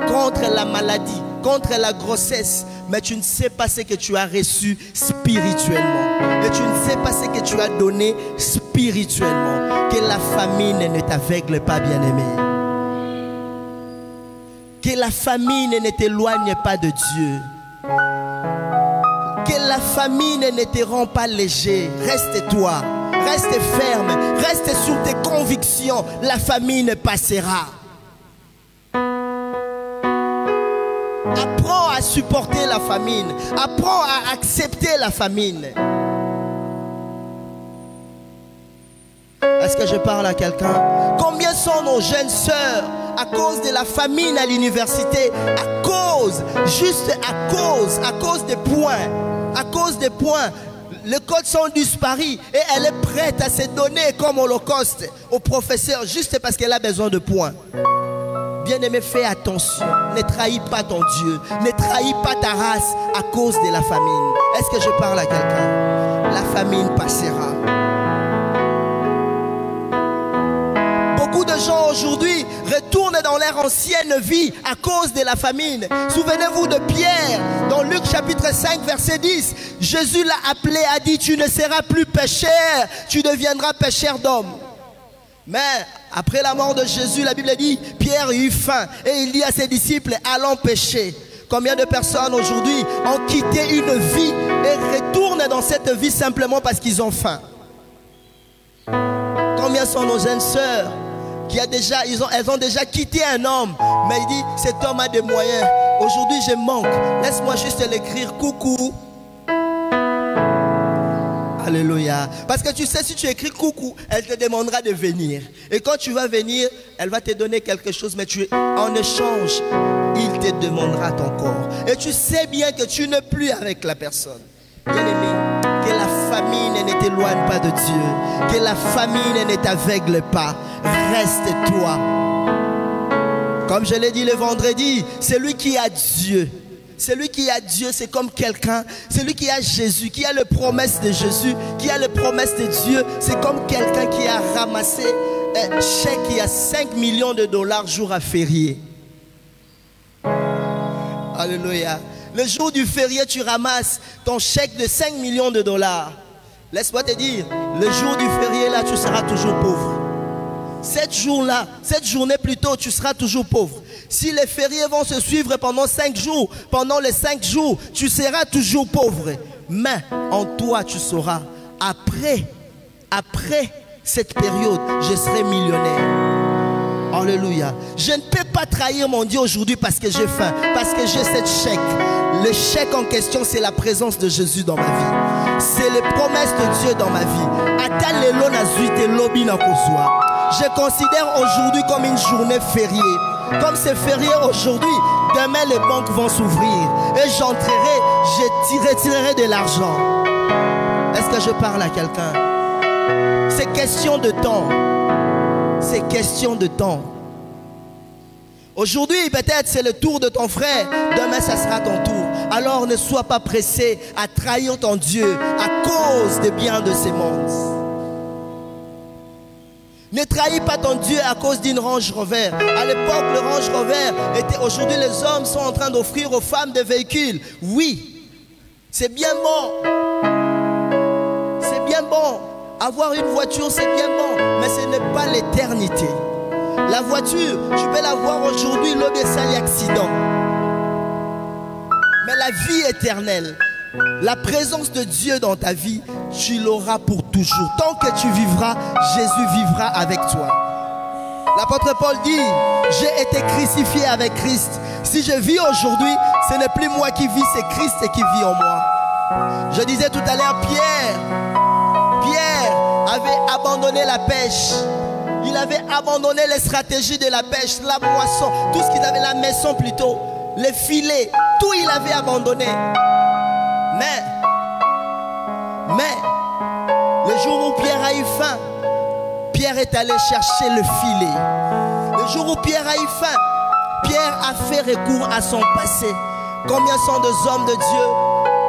contre la maladie, contre la grossesse, mais tu ne sais pas ce que tu as reçu spirituellement. Et tu ne sais pas ce que tu as donné spirituellement. Que la famine ne t'aveugle pas, bien-aimé. Que la famine ne t'éloigne pas de Dieu. Que la famine ne te rend pas léger. Reste toi, reste ferme, reste sur tes convictions. La famine passera. Apprends à supporter la famine. Apprends à accepter la famine. Est-ce que je parle à quelqu'un? Combien sont nos jeunes sœurs à cause de la famine à l'université? À cause, juste à cause des points. À cause des points. les codes sont disparus et elle est prête à se donner comme holocauste au professeur juste parce qu'elle a besoin de points. Bien-aimé, fais attention. Ne trahis pas ton Dieu. Ne trahis pas ta race à cause de la famine. Est-ce que je parle à quelqu'un? La famine passera. Beaucoup de gens aujourd'hui retournent dans leur ancienne vie à cause de la famine. Souvenez-vous de Pierre dans Luc chapitre 5 verset 10. Jésus l'a appelé, a dit: tu ne seras plus pécheur, tu deviendras pêcheur d'hommes. Mais après la mort de Jésus, la Bible dit, Pierre eut faim et il dit à ses disciples: allons pêcher. Combien de personnes aujourd'hui ont quitté une vie et retournent dans cette vie simplement parce qu'ils ont faim? Combien sont nos jeunes sœurs qui elles ont déjà quitté un homme, mais il dit: cet homme a des moyens, aujourd'hui je manque, laisse-moi juste l'écrire, coucou. Alléluia. Parce que tu sais, si tu écris coucou, elle te demandera de venir. Et quand tu vas venir, elle va te donner quelque chose, mais en échange, il te demandera ton corps. Et tu sais bien que tu n'es plus avec la personne. Bien-aimé, que la famine ne t'éloigne pas de Dieu. Que la famine ne t'aveugle pas. Reste toi. Comme je l'ai dit le vendredi, celui qui a Dieu. Celui qui a Dieu, c'est comme quelqu'un, celui qui a Jésus, qui a les promesses de Jésus, qui a les promesses de Dieu, c'est comme quelqu'un qui a ramassé un chèque qui a 5 millions de dollars jour à férié. Alléluia. Le jour du férié, tu ramasses ton chèque de 5 millions de dollars. Laisse-moi te dire, le jour du férié là, tu seras toujours pauvre. Cette journée plutôt, tu seras toujours pauvre. Si les fériés vont se suivre pendant 5 jours, pendant les 5 jours, tu seras toujours pauvre. Mais en toi, tu sauras, après cette période, je serai millionnaire. Alléluia. Je ne peux pas trahir mon Dieu aujourd'hui parce que j'ai faim, parce que j'ai cette chèque. Le chèque en question, c'est la présence de Jésus dans ma vie. C'est les promesses de Dieu dans ma vie. Je considère aujourd'hui comme une journée fériée. Comme c'est férié aujourd'hui, demain les banques vont s'ouvrir. Et j'entrerai, je retirerai de l'argent. Est-ce que je parle à quelqu'un? C'est question de temps. C'est question de temps. Aujourd'hui, peut-être c'est le tour de ton frère. Demain, ça sera ton tour. Alors ne sois pas pressé à trahir ton Dieu à cause des biens de ces mondes. Ne trahis pas ton Dieu à cause d'une Range Rover. À l'époque, le Range Rover était... Aujourd'hui, les hommes sont en train d'offrir aux femmes des véhicules. Oui, c'est bien bon. C'est bien bon. Avoir une voiture, c'est bien bon. Mais ce n'est pas l'éternité. La voiture, tu peux l'avoir aujourd'hui, lors de ça, accident. Mais la vie éternelle, la présence de Dieu dans ta vie, tu l'auras pour toujours. Tant que tu vivras, Jésus vivra avec toi. L'apôtre Paul dit: j'ai été crucifié avec Christ. Si je vis aujourd'hui, ce n'est plus moi qui vis, c'est Christ qui vit en moi. Je disais tout à l'heure, Pierre avait abandonné la pêche. Il avait abandonné les stratégies de la pêche, la moisson, tout ce qu'il avait, la maison plutôt, les filets, tout il avait abandonné. Mais, le jour où Pierre a eu faim, Pierre est allé chercher le filet. Le jour où Pierre a eu faim, Pierre a fait recours à son passé. Combien sont des hommes de Dieu?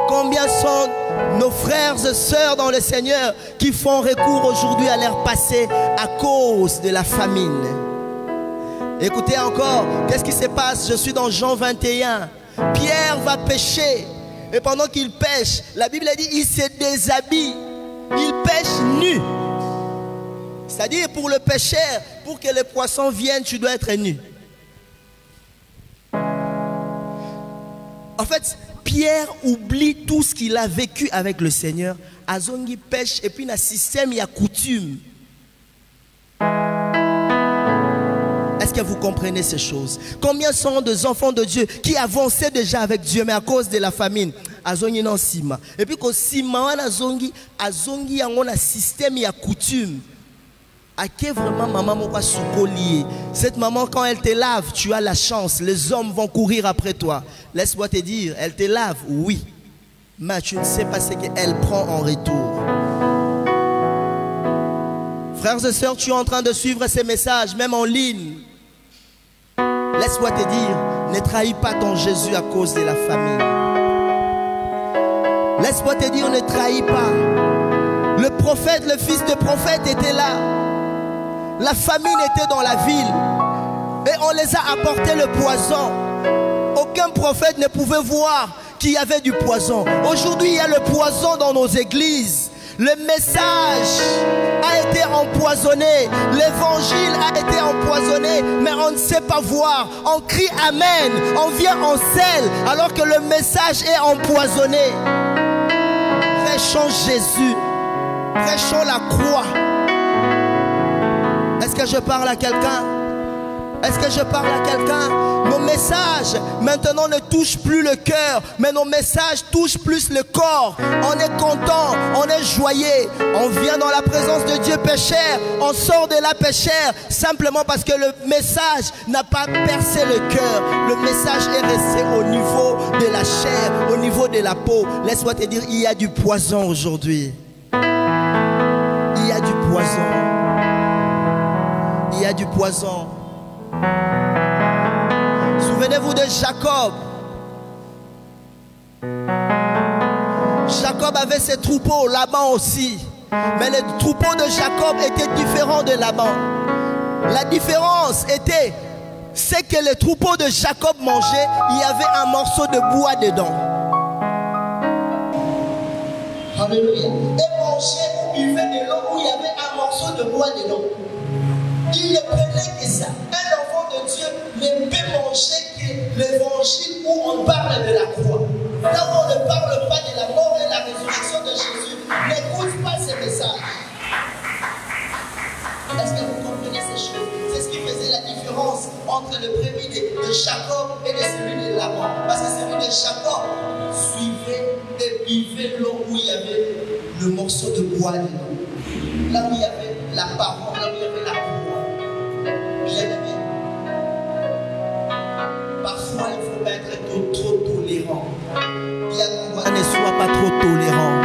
Combien sont nos frères et sœurs dans le Seigneur qui font recours aujourd'hui à leur passé à cause de la famine? Écoutez encore, qu'est-ce qui se passe? Je suis dans Jean 21. Pierre va pêcher. Et pendant qu'il pêche, la Bible dit il se déshabille. Il pêche nu. C'est-à-dire pour le pêcheur, pour que les poissons viennent, tu dois être nu. En fait, Pierre oublie tout ce qu'il a vécu avec le Seigneur. Azongi pêche et puis dans le système il y a coutume. Est-ce que vous comprenez ces choses? Combien sont des enfants de Dieu qui avançaient déjà avec Dieu, mais à cause de la famine, azongi non sima. Et puis quand sima azongi y a un système, il y a coutume. À qui vraiment maman m'a soukolié? Cette maman, quand elle te lave, tu as la chance. Les hommes vont courir après toi. Laisse-moi te dire, elle te lave, oui. mais tu ne sais pas ce qu'elle prend en retour. Frères et sœurs, tu es en train de suivre ces messages, même en ligne. Laisse-moi te dire, ne trahis pas ton Jésus à cause de la famille. Laisse-moi te dire, ne trahis pas. Le prophète, le fils de prophète était là. La famine était dans la ville. Et on les a apporté le poison. Aucun prophète ne pouvait voir qu'il y avait du poison. Aujourd'hui, il y a le poison dans nos églises. Le message a été empoisonné. L'évangile a été empoisonné. Mais on ne sait pas voir. On crie Amen. On vient en selle alors que le message est empoisonné. Prêchons Jésus. Prêchons la croix. Est-ce que je parle à quelqu'un? Est-ce que je parle à quelqu'un? Nos messages maintenant ne touchent plus le cœur, mais nos messages touchent plus le corps. On est content, on est joyeux. On vient dans la présence de Dieu pécheur, on sort de la pécheur simplement parce que le message n'a pas percé le cœur. Le message est resté au niveau de la chair, au niveau de la peau. Laisse-moi te dire, il y a du poison aujourd'hui. Il y a du poison. Il y a du poison. Souvenez-vous de Jacob. Jacob avait ses troupeaux, Laban aussi. Mais les troupeaux de Jacob étaient différents de Laban. La différence était, c'est que les troupeaux de Jacob mangeaient, il y avait un morceau de bois dedans. Alléluia. Et mangeaient ou buvaient de l'eau où il y avait un morceau de bois dedans. Il ne prenait que ça. Un enfant de Dieu ne peut manger que l'évangile où on parle de la croix. Là où on ne parle pas de la mort et la résurrection de Jésus, n'écoute pas ces messages. Est-ce que vous comprenez ces choses? C'est ce qui faisait la différence entre le brebis de Jacob et de celui de Laban. Parce que celui de Jacob suivait et buvait l'eau où il y avait le morceau de bois dedans. Là où il y avait la parole, là où il y avait la croix. Bien-aimé, parfois il faut pas être trop tolérant. Ne sois pas trop tolérant.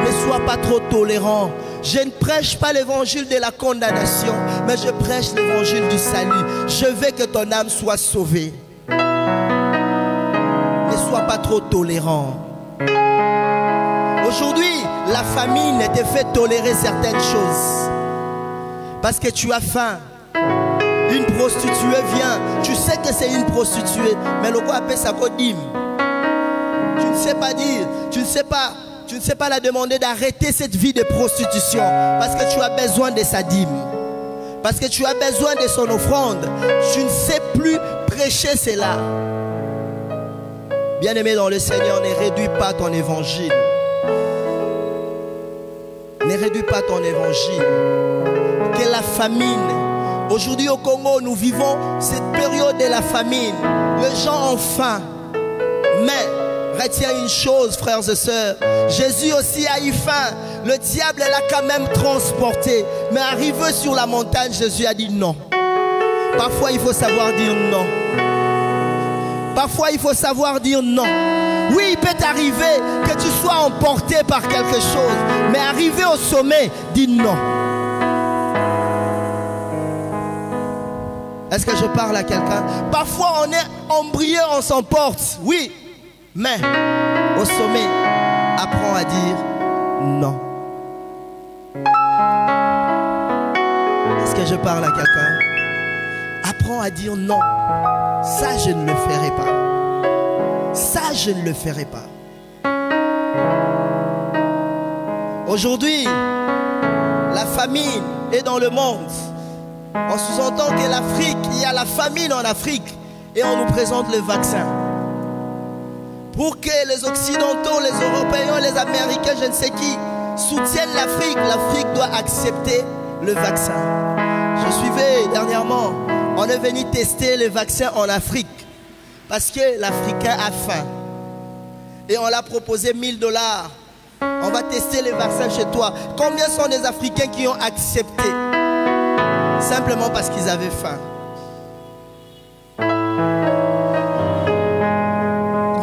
Ne sois pas trop tolérant. Je ne prêche pas l'évangile de la condamnation, mais je prêche l'évangile du salut. Je veux que ton âme soit sauvée. Ne sois pas trop tolérant. Aujourd'hui, la famine te fait tolérer certaines choses. Parce que tu as faim. Une prostituée vient. Tu sais que c'est une prostituée. Mais le quoi appelle ça kodim. Tu ne sais pas dire. Tu ne sais pas la demander d'arrêter cette vie de prostitution. Parce que tu as besoin de sa dîme. Parce que tu as besoin de son offrande. Tu ne sais plus prêcher cela. Bien-aimé dans le Seigneur, ne réduis pas ton évangile. Ne réduis pas ton évangile. Que la famine. Aujourd'hui au Congo, nous vivons cette période de la famine. Les gens ont faim. Mais retiens une chose, frères et sœurs. Jésus aussi a eu faim. Le diable l'a quand même transporté. Mais arrivé sur la montagne, Jésus a dit non. Parfois, il faut savoir dire non. Parfois, il faut savoir dire non. Oui, il peut t'arriver que tu sois emporté par quelque chose. Mais arrivé au sommet, dis non. Est-ce que je parle à quelqu'un? Parfois, on est embrayé, on s'emporte. Oui. Mais, au sommet, apprends à dire non. Est-ce que je parle à quelqu'un? Apprends à dire non. Ça, je ne le ferai pas. Ça, je ne le ferai pas. Aujourd'hui, la famine est dans le monde. On sous-entend que l'Afrique, il y a la famine en Afrique. Et on nous présente le vaccin. Pour que les Occidentaux, les Européens, les Américains, je ne sais qui, soutiennent l'Afrique, l'Afrique doit accepter le vaccin. Je suivais dernièrement, on est venu tester les vaccins en Afrique. Parce que l'Africain a faim. Et on l'a proposé 1 000 $. On va tester les vaccins chez toi. Combien sont des Africains qui ont accepté? Simplement parce qu'ils avaient faim.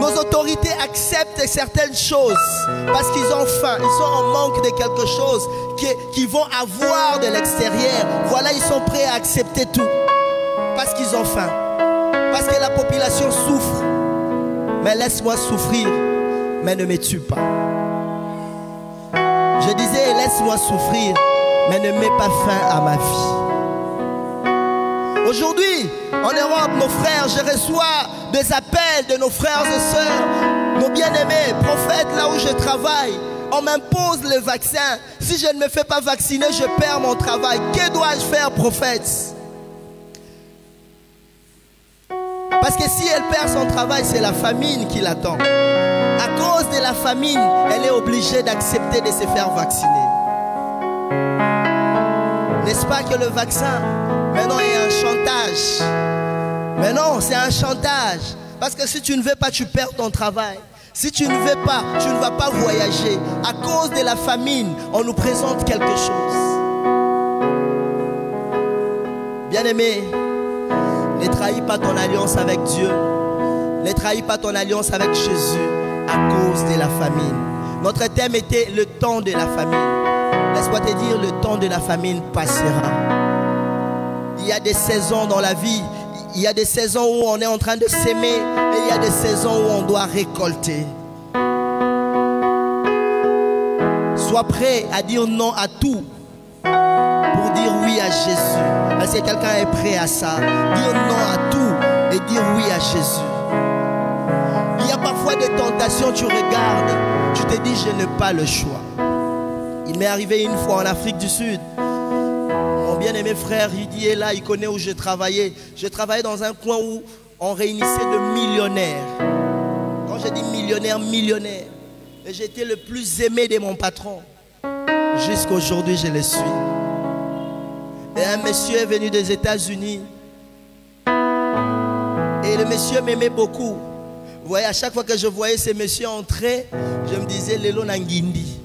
Nos autorités acceptent acceptent certaines choses parce qu'ils ont faim, ils sont en manque de quelque chose qu'ils vont avoir de l'extérieur. Voilà, ils sont prêts à accepter tout parce qu'ils ont faim, parce que la population souffre. Mais laisse-moi souffrir, mais ne me tue pas. Je disais, laisse-moi souffrir, mais ne mets pas fin à ma vie. Aujourd'hui, en Europe, nos frères, je reçois des appels de nos frères et sœurs, nos bien-aimés prophètes, là où je travaille. On m'impose le vaccin. Si je ne me fais pas vacciner, je perds mon travail. Que dois-je faire, prophète? Parce que si elle perd son travail, c'est la famine qui l'attend. À cause de la famine, elle est obligée d'accepter de se faire vacciner. N'est-ce pas que le vaccin, maintenant, est un chantage? Mais non, c'est un chantage. Parce que si tu ne veux pas, tu perds ton travail. Si tu ne veux pas, tu ne vas pas voyager. À cause de la famine, on nous présente quelque chose. Bien-aimé, ne trahis pas ton alliance avec Dieu. Ne trahis pas ton alliance avec Jésus à cause de la famine. Notre thème était le temps de la famine. Laisse-moi te dire, le temps de la famine passera. Il y a des saisons dans la vie. Il y a des saisons où on est en train de s'aimer et il y a des saisons où on doit récolter. Sois prêt à dire non à tout pour dire oui à Jésus. Parce que quelqu'un est prêt à ça. Dire non à tout et dire oui à Jésus. Il y a parfois des tentations, tu regardes, tu te dis je n'ai pas le choix. Il m'est arrivé une fois en Afrique du Sud. Mon bien-aimé frère, il est là, il connaît où je travaillais. Je travaillais dans un coin où on réunissait de millionnaires. Quand je dis millionnaire, millionnaire. Et j'étais le plus aimé de mon patron. Jusqu'à aujourd'hui, je le suis. Et un monsieur est venu des États-Unis. Et le monsieur m'aimait beaucoup. Vous voyez, à chaque fois que je voyais ces messieurs entrer, je me disais Lelo Nangindi.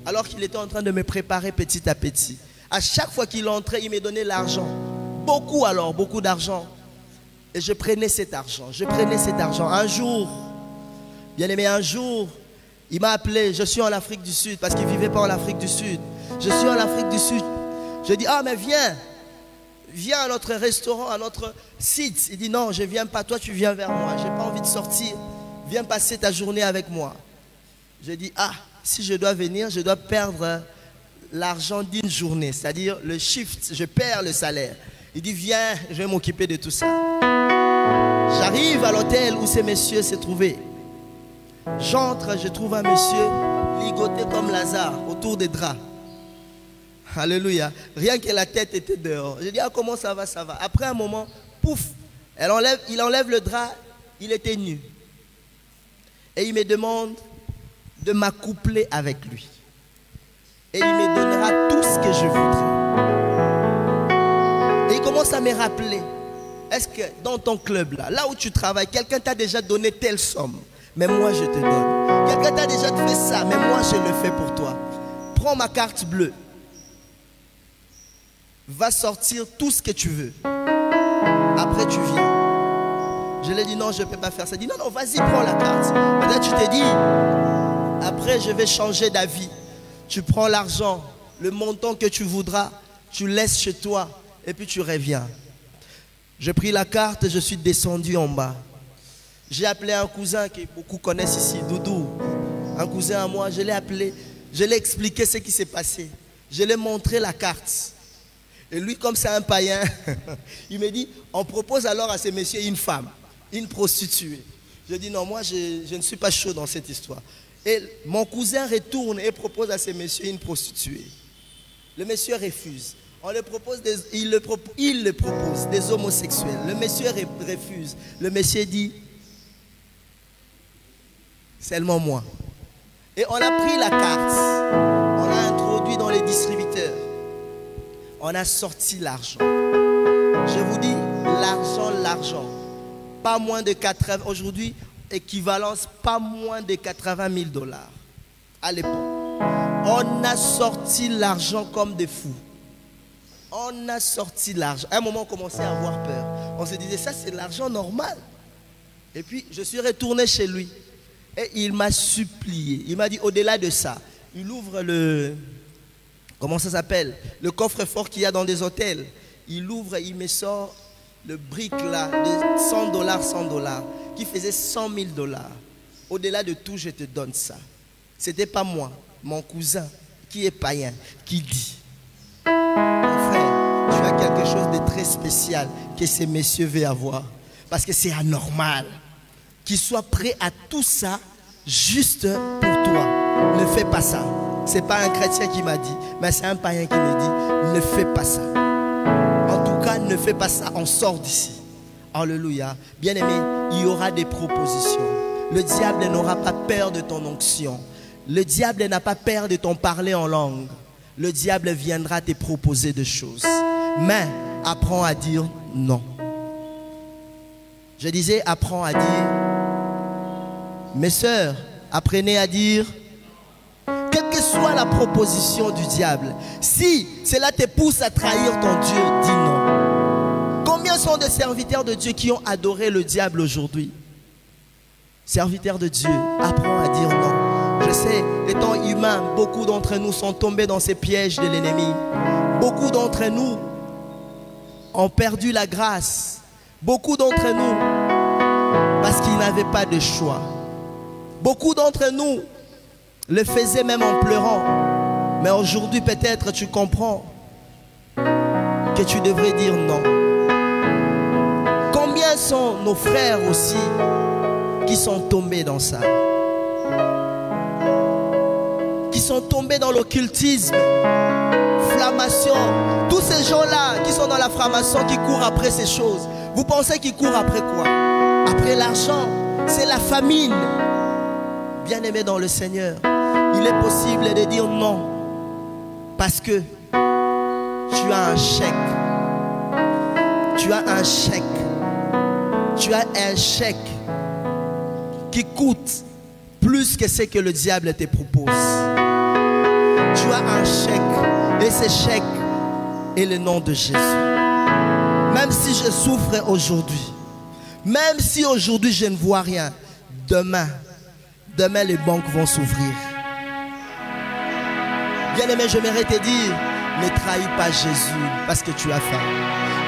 Alors qu'il était en train de me préparer petit à petit. À chaque fois qu'il entrait, il me donnait l'argent. Beaucoup alors, beaucoup d'argent. Et je prenais cet argent. Je prenais cet argent. Un jour, bien aimé, un jour, il m'a appelé. Je suis en Afrique du Sud parce qu'il ne vivait pas en Afrique du Sud. Je suis en Afrique du Sud. Je dis, ah mais viens. Viens à notre restaurant, à notre site. Il dit, non, je ne viens pas. Toi, tu viens vers moi. Je n'ai pas envie de sortir. Viens passer ta journée avec moi. Je dis, ah, si je dois venir, je dois perdre l'argent d'une journée, c'est-à-dire le shift, je perds le salaire. Il dit, viens, je vais m'occuper de tout ça. J'arrive à l'hôtel où ces messieurs se trouvaient. J'entre, je trouve un monsieur ligoté comme Lazare, autour des draps. Alléluia. Rien que la tête était dehors. Je dis, ah, comment ça va, ça va. Après un moment, pouf, il enlève le drap, il était nu. Et il me demande de m'accoupler avec lui. Et il me donnera tout ce que je voudrais. Et il commence à me rappeler. Est-ce que dans ton club là où tu travailles, quelqu'un t'a déjà donné telle somme, mais moi je te donne. Quelqu'un t'a déjà fait ça, mais moi je le fais pour toi. Prends ma carte bleue. Va sortir tout ce que tu veux. Après tu viens. Je lui ai dit non, je ne peux pas faire ça. Il dit non, non, vas-y, prends la carte. Peut-être tu t'es dit, après je vais changer d'avis. Tu prends l'argent, le montant que tu voudras, tu laisses chez toi et puis tu reviens. J'ai pris la carte et je suis descendu en bas. J'ai appelé un cousin que beaucoup connaissent ici, Doudou. Un cousin à moi, je l'ai appelé. Je lui ai expliqué ce qui s'est passé. Je lui ai montré la carte. Et lui, comme c'est un païen, il me dit, on propose alors à ces messieurs une femme, une prostituée. Je dis non, moi je ne suis pas chaud dans cette histoire. Et mon cousin retourne et propose à ces messieurs une prostituée. Le monsieur refuse. Il le propose des homosexuels. Le monsieur refuse. Le monsieur dit, seulement moi. Et on a pris la carte. On l'a introduit dans les distributeurs. On a sorti l'argent. Je vous dis, l'argent. Pas moins de 80. Aujourd'hui, équivalence pas moins de 80 000 $. À l'époque. On a sorti l'argent comme des fous. On a sorti l'argent. À un moment, on commençait à avoir peur. On se disait, ça c'est l'argent normal. Et puis, je suis retourné chez lui. Et il m'a supplié. Il m'a dit, au-delà de ça, il ouvre le... Comment ça s'appelle? Le coffre-fort qu'il y a dans des hôtels. Il ouvre et il me sort le brick là de $100, qui faisait $100 000. Au-delà de tout, je te donne ça. Ce n'était pas moi, mon cousin, qui est païen, qui dit, mon frère, tu as quelque chose de très spécial que ces messieurs veulent avoir. Parce que c'est anormal qu'ils soient prêts à tout ça juste pour toi. Ne fais pas ça. Ce n'est pas un chrétien qui m'a dit, mais c'est un païen qui me dit, ne fais pas ça. En tout cas, ne fais pas ça, on sort d'ici. Alléluia. Bien-aimé, il y aura des propositions. Le diable n'aura pas peur de ton onction. Le diable n'a pas peur de ton parler en langue. Le diable viendra te proposer des choses. Mais apprends à dire non. Je disais, apprends à dire. Mes sœurs, apprenez à dire. Quelle que soit la proposition du diable, si cela te pousse à trahir ton Dieu, dis non. Combien sont de serviteurs de Dieu qui ont adoré le diable aujourd'hui? Serviteurs de Dieu, apprends à dire non. Je sais, étant humain, beaucoup d'entre nous sont tombés dans ces pièges de l'ennemi. Beaucoup d'entre nous ont perdu la grâce. Beaucoup d'entre nous, parce qu'ils n'avaient pas de choix. Beaucoup d'entre nous le faisaient même en pleurant. Mais aujourd'hui, peut-être tu comprends que tu devrais dire non. Combien sont nos frères aussi qui sont tombés dans ça? Qui sont tombés dans l'occultisme, flammation. Tous ces gens-là qui sont dans la flammation, qui courent après ces choses. Vous pensez qu'ils courent après quoi? Après l'argent. C'est la famine. Bien-aimé dans le Seigneur, il est possible de dire non parce que tu as un chèque. Tu as un chèque. Tu as un chèque qui coûte plus que ce que le diable te propose. Tu as un chèque et ce chèque est le nom de Jésus. Même si je souffre aujourd'hui, même si aujourd'hui je ne vois rien, demain les banques vont s'ouvrir. Bien-aimé, j'aimerais te dire, ne trahis pas Jésus parce que tu as faim.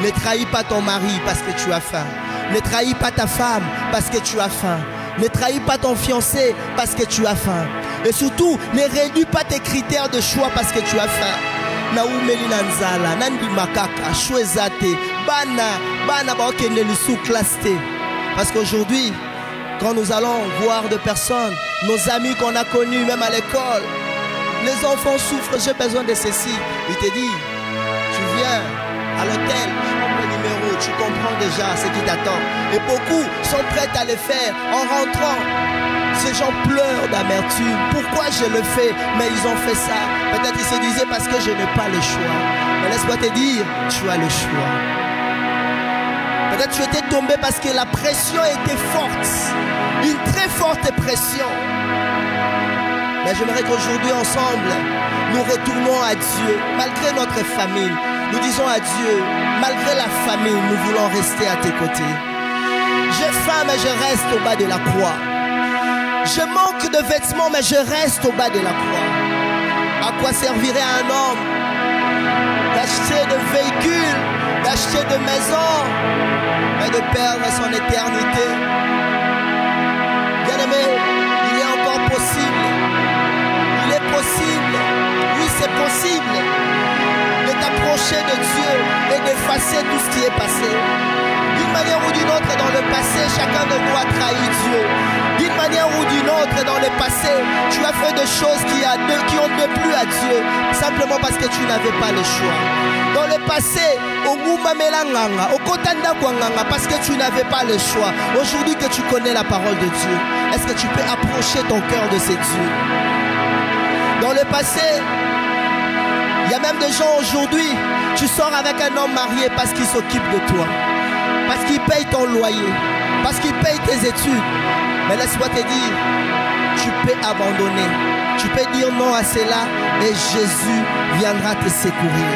Ne trahis pas ton mari parce que tu as faim. Ne trahis pas ta femme parce que tu as faim. Ne trahis pas ton fiancé parce que tu as faim. Et surtout, ne réduis pas tes critères de choix parce que tu as faim. Parce qu'aujourd'hui, quand nous allons voir des personnes, nos amis qu'on a connus, même à l'école, les enfants souffrent, j'ai besoin de ceci. Il te dit, tu viens à l'hôtel, je prends le numéro, tu comprends déjà ce qui t'attend. Et beaucoup sont prêts à le faire en rentrant. Ces gens pleurent d'amertume. Pourquoi je le fais? Mais ils ont fait ça. Peut-être ils se disaient parce que je n'ai pas le choix. Mais laisse-moi te dire, tu as le choix. Peut-être tu étais tombé parce que la pression était forte. Une très forte pression. Mais j'aimerais qu'aujourd'hui ensemble, nous retournons à Dieu. Malgré notre famille, nous disons à Dieu, malgré la famille, nous voulons rester à tes côtés. J'ai faim mais je reste au bas de la croix. Je manque de vêtements mais je reste au bas de la croix. À quoi servirait à un homme d'acheter de véhicules, d'acheter de maisons et de perdre son éternité? Bien-aimé, il est encore possible. Il est possible. Oui, c'est possible de t'approcher de Dieu et d'effacer tout ce qui est passé. D'une manière ou d'une autre dans le passé, chacun de nous a trahi Dieu. D'une manière ou d'une autre dans le passé, tu as fait des choses qui ont déplu à Dieu, simplement parce que tu n'avais pas le choix. Dans le passé, parce que tu n'avais pas le choix. Aujourd'hui que tu connais la parole de Dieu, est-ce que tu peux approcher ton cœur de ces dieux? Dans le passé, il y a même des gens aujourd'hui, tu sors avec un homme marié parce qu'il s'occupe de toi, parce qu'il paye ton loyer, parce qu'il paye tes études. Mais laisse-moi te dire, tu peux abandonner, tu peux dire non à cela et Jésus viendra te secourir.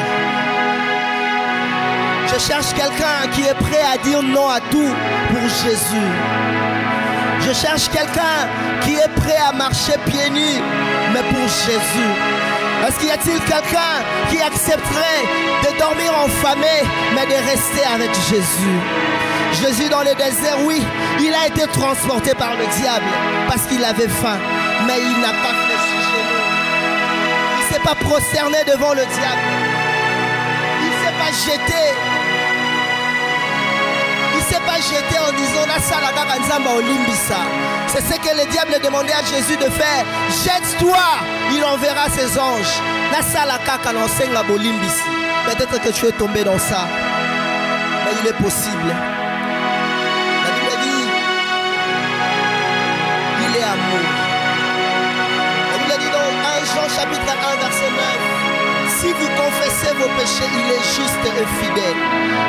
Je cherche quelqu'un qui est prêt à dire non à tout pour Jésus. Je Je cherche quelqu'un qui est prêt à marcher pieds nus, mais pour Jésus. Est-ce qu'il y a-t-il quelqu'un qui accepterait de dormir enfamé, mais de rester avec Jésus? Jésus dans le désert, oui, il a été transporté par le diable parce qu'il avait faim, mais il n'a pas fléchi chez nous. Il ne s'est pas prosterné devant le diable. Il ne s'est pas jeté. Il ne s'est pas jeté en disant c'est ce que le diable demandait à Jésus de faire. Jette-toi, il enverra ses anges. Peut-être que tu es tombé dans ça, mais il est possible. La Bible dit, il est amour. La Bible dit dans 1 Jean chapitre 1 verset 9, si vous confessez vos péchés, il est juste et fidèle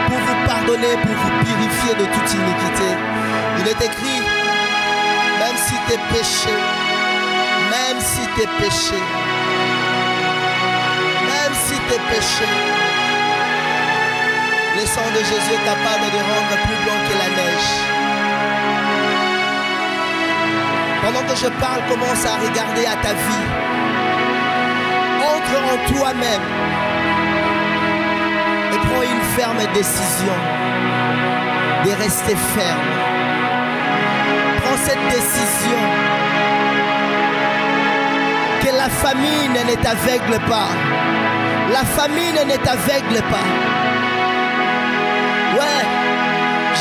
pour vous pardonner, pour vous purifier de toute iniquité. Il est écrit, même si tes péchés, même si tes péchés, même si tes péchés, le sang de Jésus est capable de rendre plus blanc que la neige. Pendant que je parle, commence à regarder à ta vie. Entre en toi-même et prends une ferme décision de rester ferme. Prends cette décision que la famine ne t'aveugle pas. La famine ne t'aveugle pas. Ouais,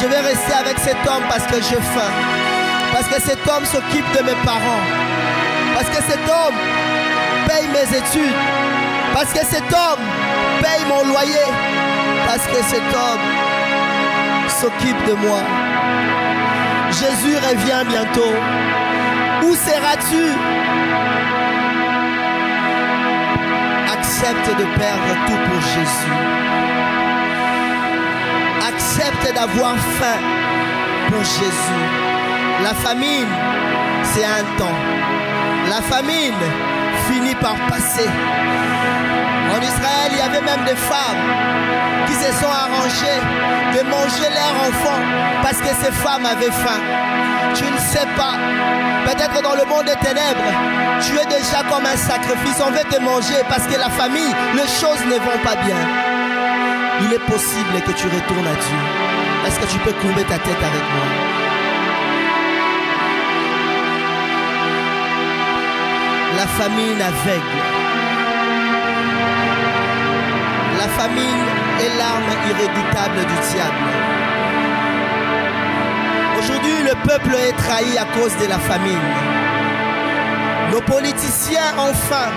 je vais rester avec cet homme parce que j'ai faim. Parce que cet homme s'occupe de mes parents. Parce que cet homme paye mes études. Parce que cet homme paye mon loyer. Parce que cet homme s'occupe de moi. Jésus revient bientôt. Où seras-tu? Accepte de perdre tout pour Jésus. Accepte d'avoir faim pour Jésus. La famine, c'est un temps. La famine finit par passer. En Israël, il y avait même des femmes qui se sont arrangées de manger leurs enfants parce que ces femmes avaient faim. Tu ne sais pas. Peut-être dans le monde des ténèbres, tu es déjà comme un sacrifice. On veut te manger parce que la famille, les choses ne vont pas bien. Il est possible que tu retournes à Dieu. Est-ce que tu peux courber ta tête avec moi? La famine aveugle. La famine est l'arme irréductible du diable. Aujourd'hui, le peuple est trahi à cause de la famine. Nos politiciens ont faim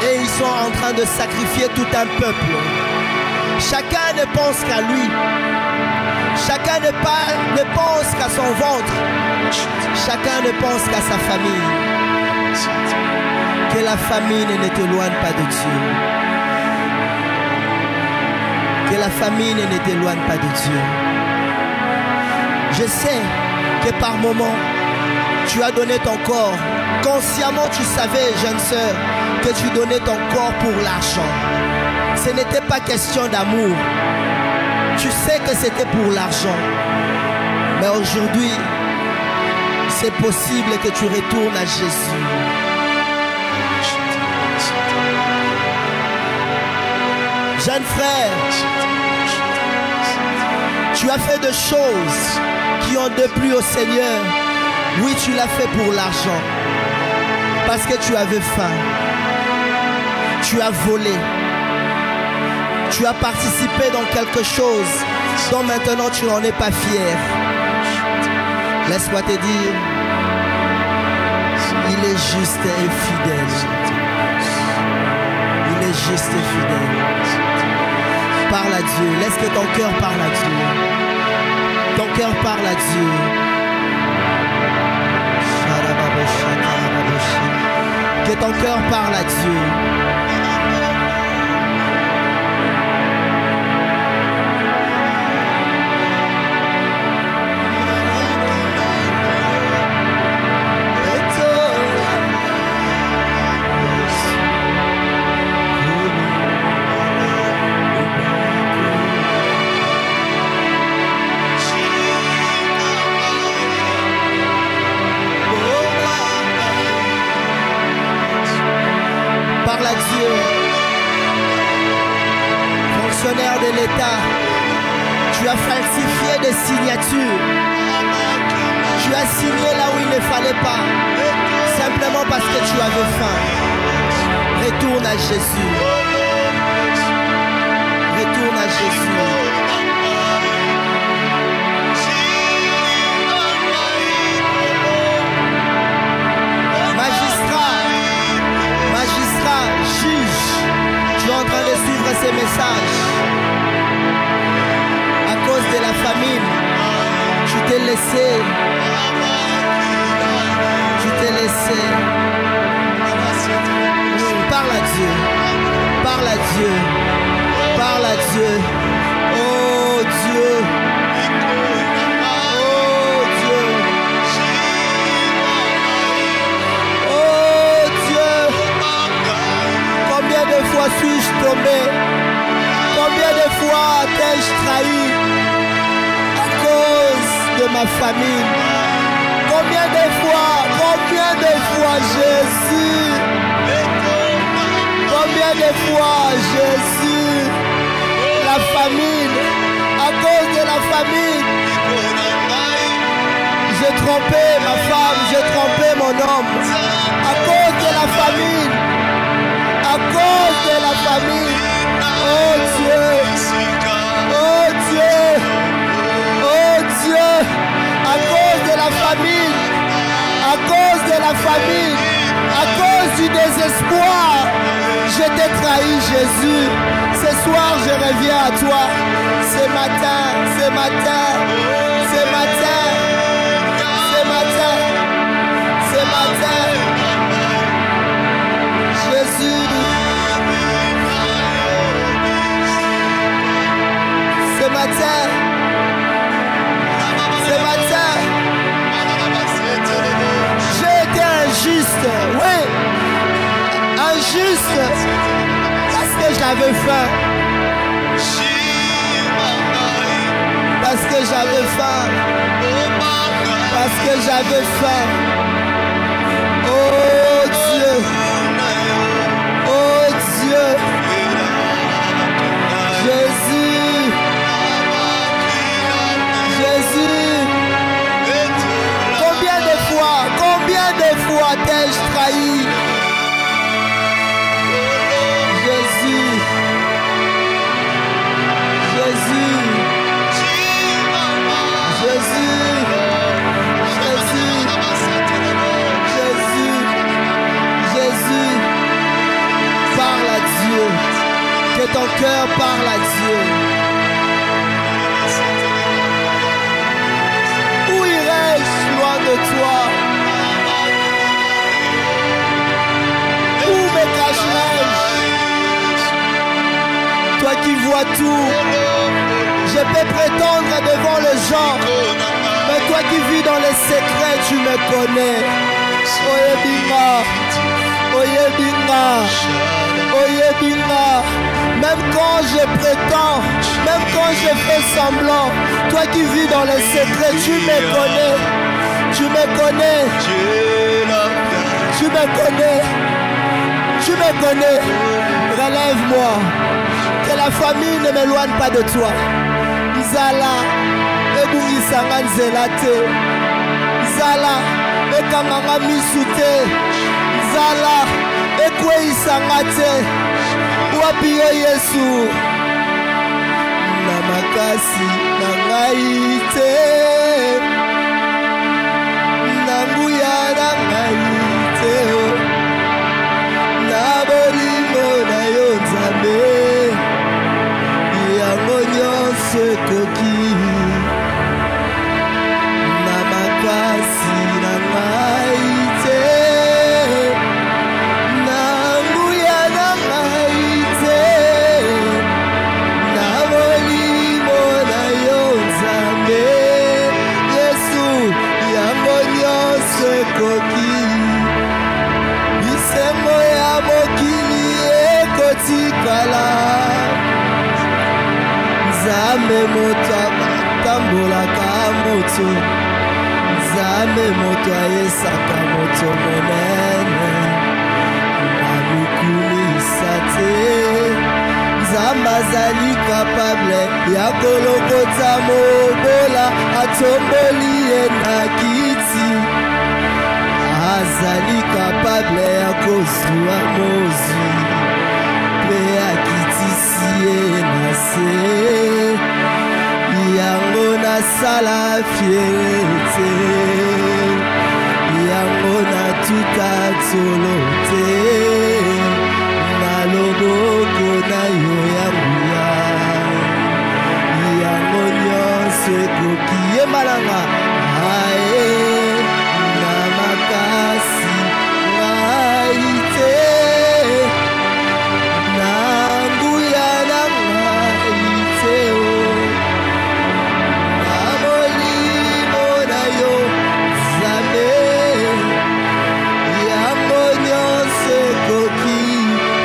et ils sont en train de sacrifier tout un peuple. Chacun ne pense qu'à lui. Chacun ne pense qu'à son ventre. Chacun ne pense qu'à sa famille. Que la famine ne t'éloigne pas de Dieu. Que la famine ne t'éloigne pas de Dieu. Je sais que par moment, tu as donné ton corps. Consciemment, tu savais, jeune sœur, que tu donnais ton corps pour l'argent. Ce n'était pas question d'amour. Tu sais que c'était pour l'argent. Mais aujourd'hui, c'est possible que tu retournes à Jésus. Jeune frère, tu as fait des choses qui ont déplu au Seigneur. Oui, tu l'as fait pour l'argent. Parce que tu avais faim. Tu as volé. Tu as participé dans quelque chose dont maintenant tu n'en es pas fier. Laisse-moi te dire, il est juste et fidèle. Il est juste et fidèle. Parle à Dieu. Laisse que ton cœur parle à Dieu. Ton cœur parle à Dieu. Que ton cœur parle à Dieu. Dieu. Fonctionnaire de l'État, tu as falsifié des signatures. Tu as signé là où il ne fallait pas, simplement parce que tu avais faim. Retourne à Jésus. Retourne à Jésus. Magistrat, juge, tu es en train de suivre ces messages. À cause de la famine, tu t'es laissé. Tu t'es laissé. Parle à Dieu. Parle à Dieu. Parle à Dieu. Oh Dieu. Oh Dieu. Oh Dieu. Combien de fois suis-je tombé? Combien de fois t'ai-je trahi à cause de ma famille? Combien de fois Jésus? Combien de fois Jésus? La famine, à cause de la famine, j'ai trompé ma femme, j'ai trompé mon homme. À cause de la famine, à cause de la famine. Oh Dieu, oh Dieu, oh Dieu, à cause de la famine, à cause de la famine, à cause du désespoir, je t'ai trahi, Jésus. Ce soir, je reviens à toi. Ce matin, ce matin, ce matin, ce matin, ce matin, Jésus. Ce matin, j'ai été injuste, oui, injuste, parce que j'avais faim. Parce que j'avais faim. Parce que j'avais faim. Oh Dieu. Oh Dieu. Jésus. Jésus. Combien de fois t'ai-je trahi? Jésus. Jésus. Jésus. Jésus. Jésus. Jésus. Parle à Dieu. Que ton cœur parle à Dieu. Où irai-je loin de toi? Où me cacherai-je? Toi qui vois tout, je peux prétendre devant les gens, mais toi qui vis dans les secrets, tu me connais. Oyebinga, Oyebinga, Oyebinga. Même quand je prétends, même quand je fais semblant, toi qui vis dans les secrets, tu me connais. Tu me connais. Tu me connais. Tu me connais. Relève-moi. Que la famille ne m'éloigne pas de toi. Zala, ebungisanga nzela te. Zala, ekanganga misu te. Zala, ekweyisanga te. Wapi yo Yesu? Na makasi na ngai te. Na nguya na ngai te. Na bolingo na yo Nzambe. Yango nyonso ekoki. Na makasi na ngai te. Na nguya na ngai te. Na bolingo na yo Nzambe. Yesu, yango nyonso ekoki. Bisengo ya mokili ekotikala. Nzambe moto atambolaka moto. Nzambe moto ayesaka moto monene. Nalukumisa Nzambe azali capable ya kolokota mobola atomboli ye na kiti. Azali capable ya kozwa mozwi mpe akitisi ye na se. Yango nasala fiete, yango natuta solo te, na loboko na yo ya nguya. Yango nyonso ekoki yemalanga ae na makasi ngai te, na nguya na ngai te o. Na molimo na yo Nzambe, yango nyonso ekoki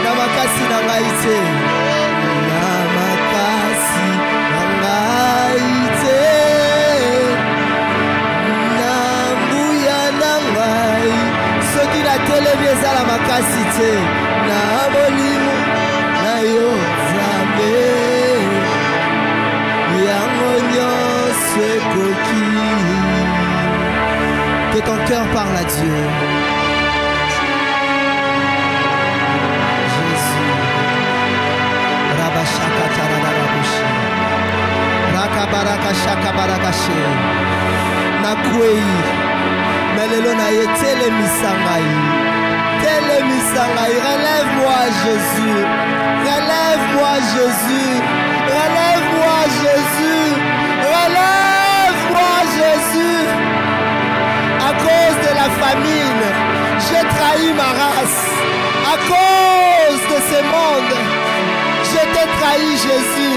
na makasi na ngai te, na makasi na ngai te, na nguya na ngai. Soki natelemi ezala makasi te, na molimo na yo Nzambe, yango nyonso ekoki. Que ton cœur parle à Dieu. Jésus. Rabashaka tararabushi. Rakabaraka shakabarakashe. Nakwei. Melelo na ye telemisangai. Telemisangai. Relève-moi Jésus. Relève-moi Jésus. Relève-moi Jésus. Relève-moi Jésus. À cause de la famine, j'ai trahi ma race. À cause de ce monde, je t'ai trahi Jésus.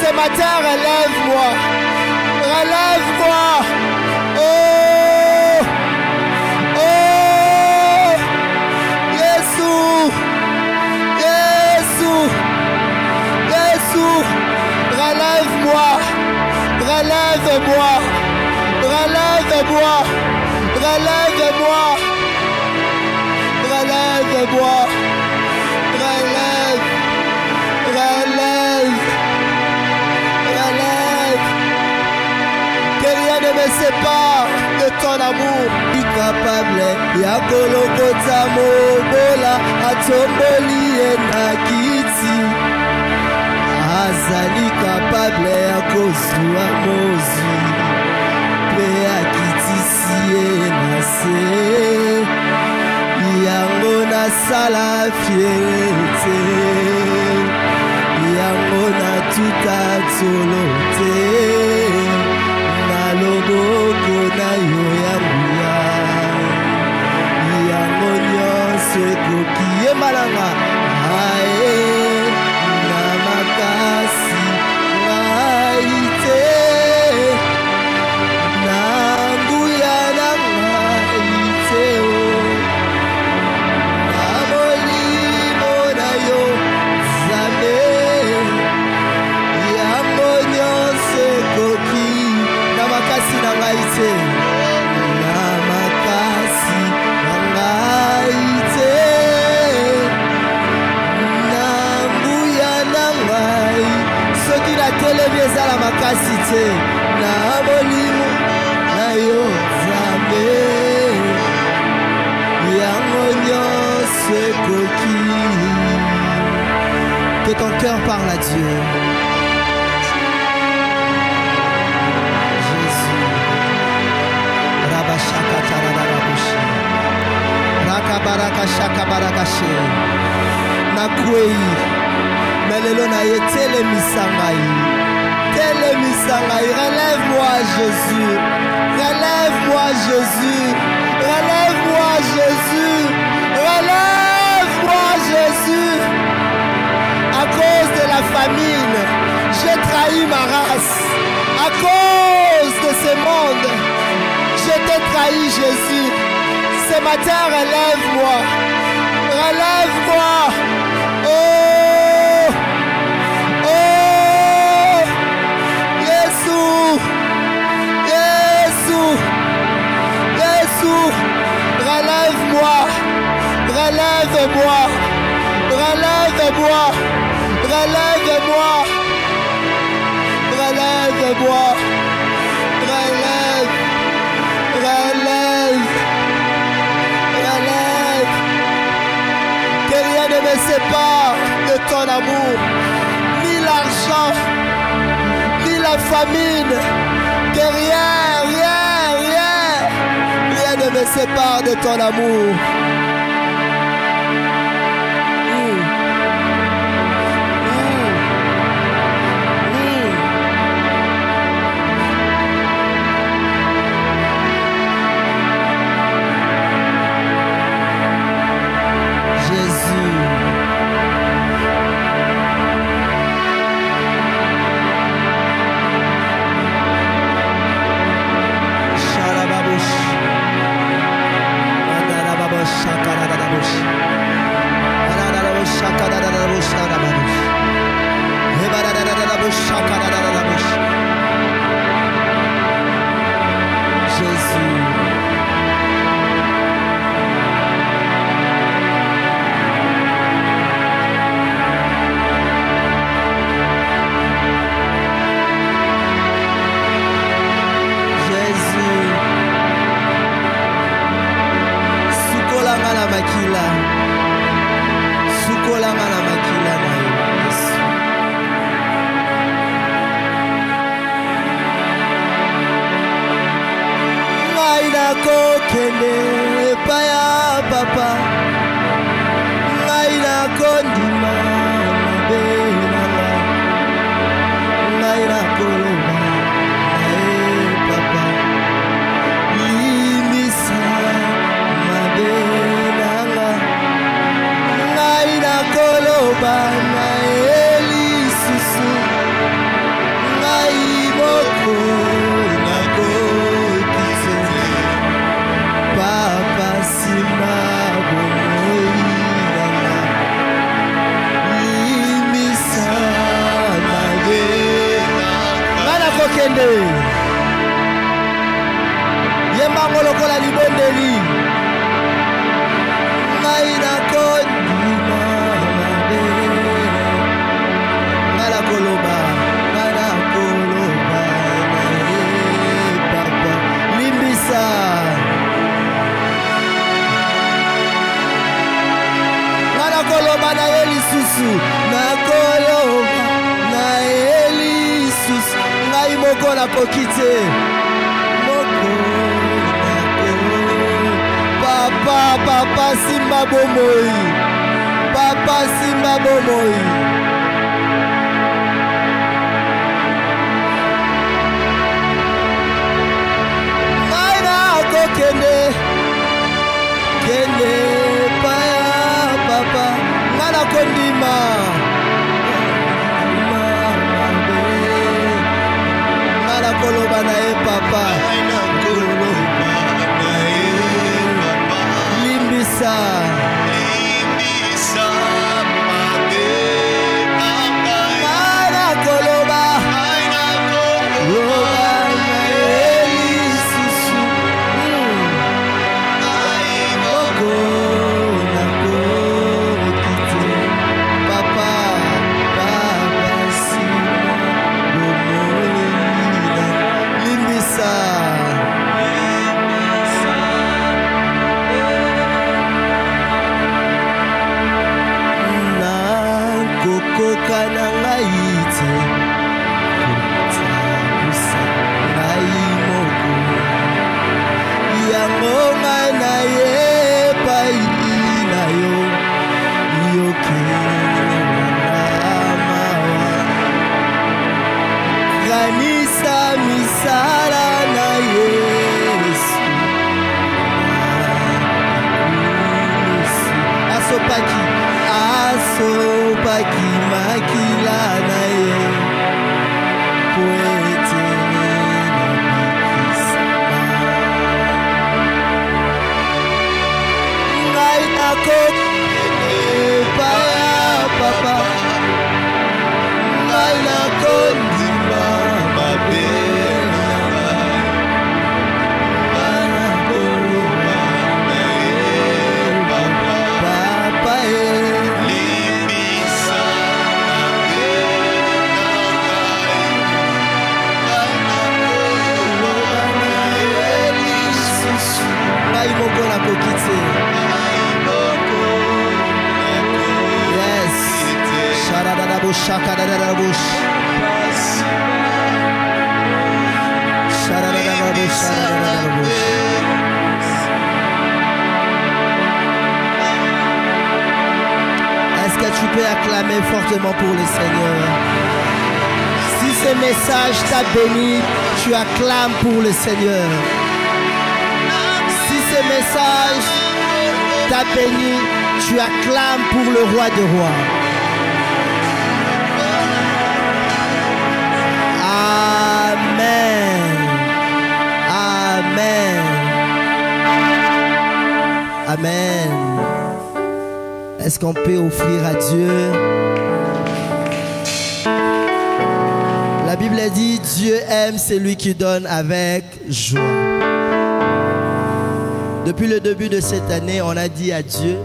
Ce matin, relève-moi. Relève-moi. Oh, oh, Jésus, Jésus, Jésus, relève-moi, relève-moi, relève-moi, relève-moi, relève-moi, relève, relève, relève. Que rien ne me sépare de ton amour. Incapable, ya kolokota mobola atomboli ye na kiti. Azali capable ya kozwa mozwi mpe akitisi ye na se. Yango nasala fiete, yango natuta solo te, na loboko na yo ya nguya. Yango nyonso ekoki yemalanga ae na makasi ngai te, na nguya na ngai te o. Na molimo na yo Nzambe, yango nyonso ekoki na makasi na ngai te, na makasi na ngai te, na nguya na ngai. Soki natelemi ezala makasi te, na molimo na yo Nzambe, yango nyonso ekoki. Que ton cœur parle à Dieu. Jésus. Rabashaka tararabushi. Rakabaraka shakabarakashe. Nakwei. Melelo na ye telemisangai. Telemisangai. Relève-moi Jésus. Relève-moi Jésus. Relève-moi Jésus. Relève-moi Jésus. À cause de la famine, j'ai trahi ma race. À cause de ce monde, je t'ai trahi Jésus. Ce matin, relève-moi. Relève-moi. Oh, oh, Jésus, Jésus, Jésus, relève-moi. Relève-moi. Relève-moi. Relève-moi. Relève-moi. Relève. Relève. Relève. Que rien ne me sépare de ton amour. Ni l'argent, ni la famine. Que rien ne me sépare de ton amour. Papa Simba Bomoi. Papa Simba Bomoi. Maina ko kende. Kende pa papa. Ngana kondima. Ngana koloba na e papa. Limbisa Mana koloba Loba na eli susu Moko na kokite Papa Sima Bomolina Limbisa Kanangaite Kutabusa Naimoko Yangonga na yepa ina yo Yoke Namawa Kanisa misala na Yesu Asopaki makila na ye poete na bikisama ngai ako pa papa ngai nako ndima mabe papa Est-ce que tu peux acclamer fortement pour le Seigneur? Si ce message t'a béni, tu acclames pour le Seigneur. Si ce message t'a béni, tu acclames pour le roi des rois. Amen. Amen. Amen. Est-ce qu'on peut offrir à Dieu? La Bible dit, Dieu aime celui qui donne avec joie. Depuis le début de cette année, on a dit à Dieu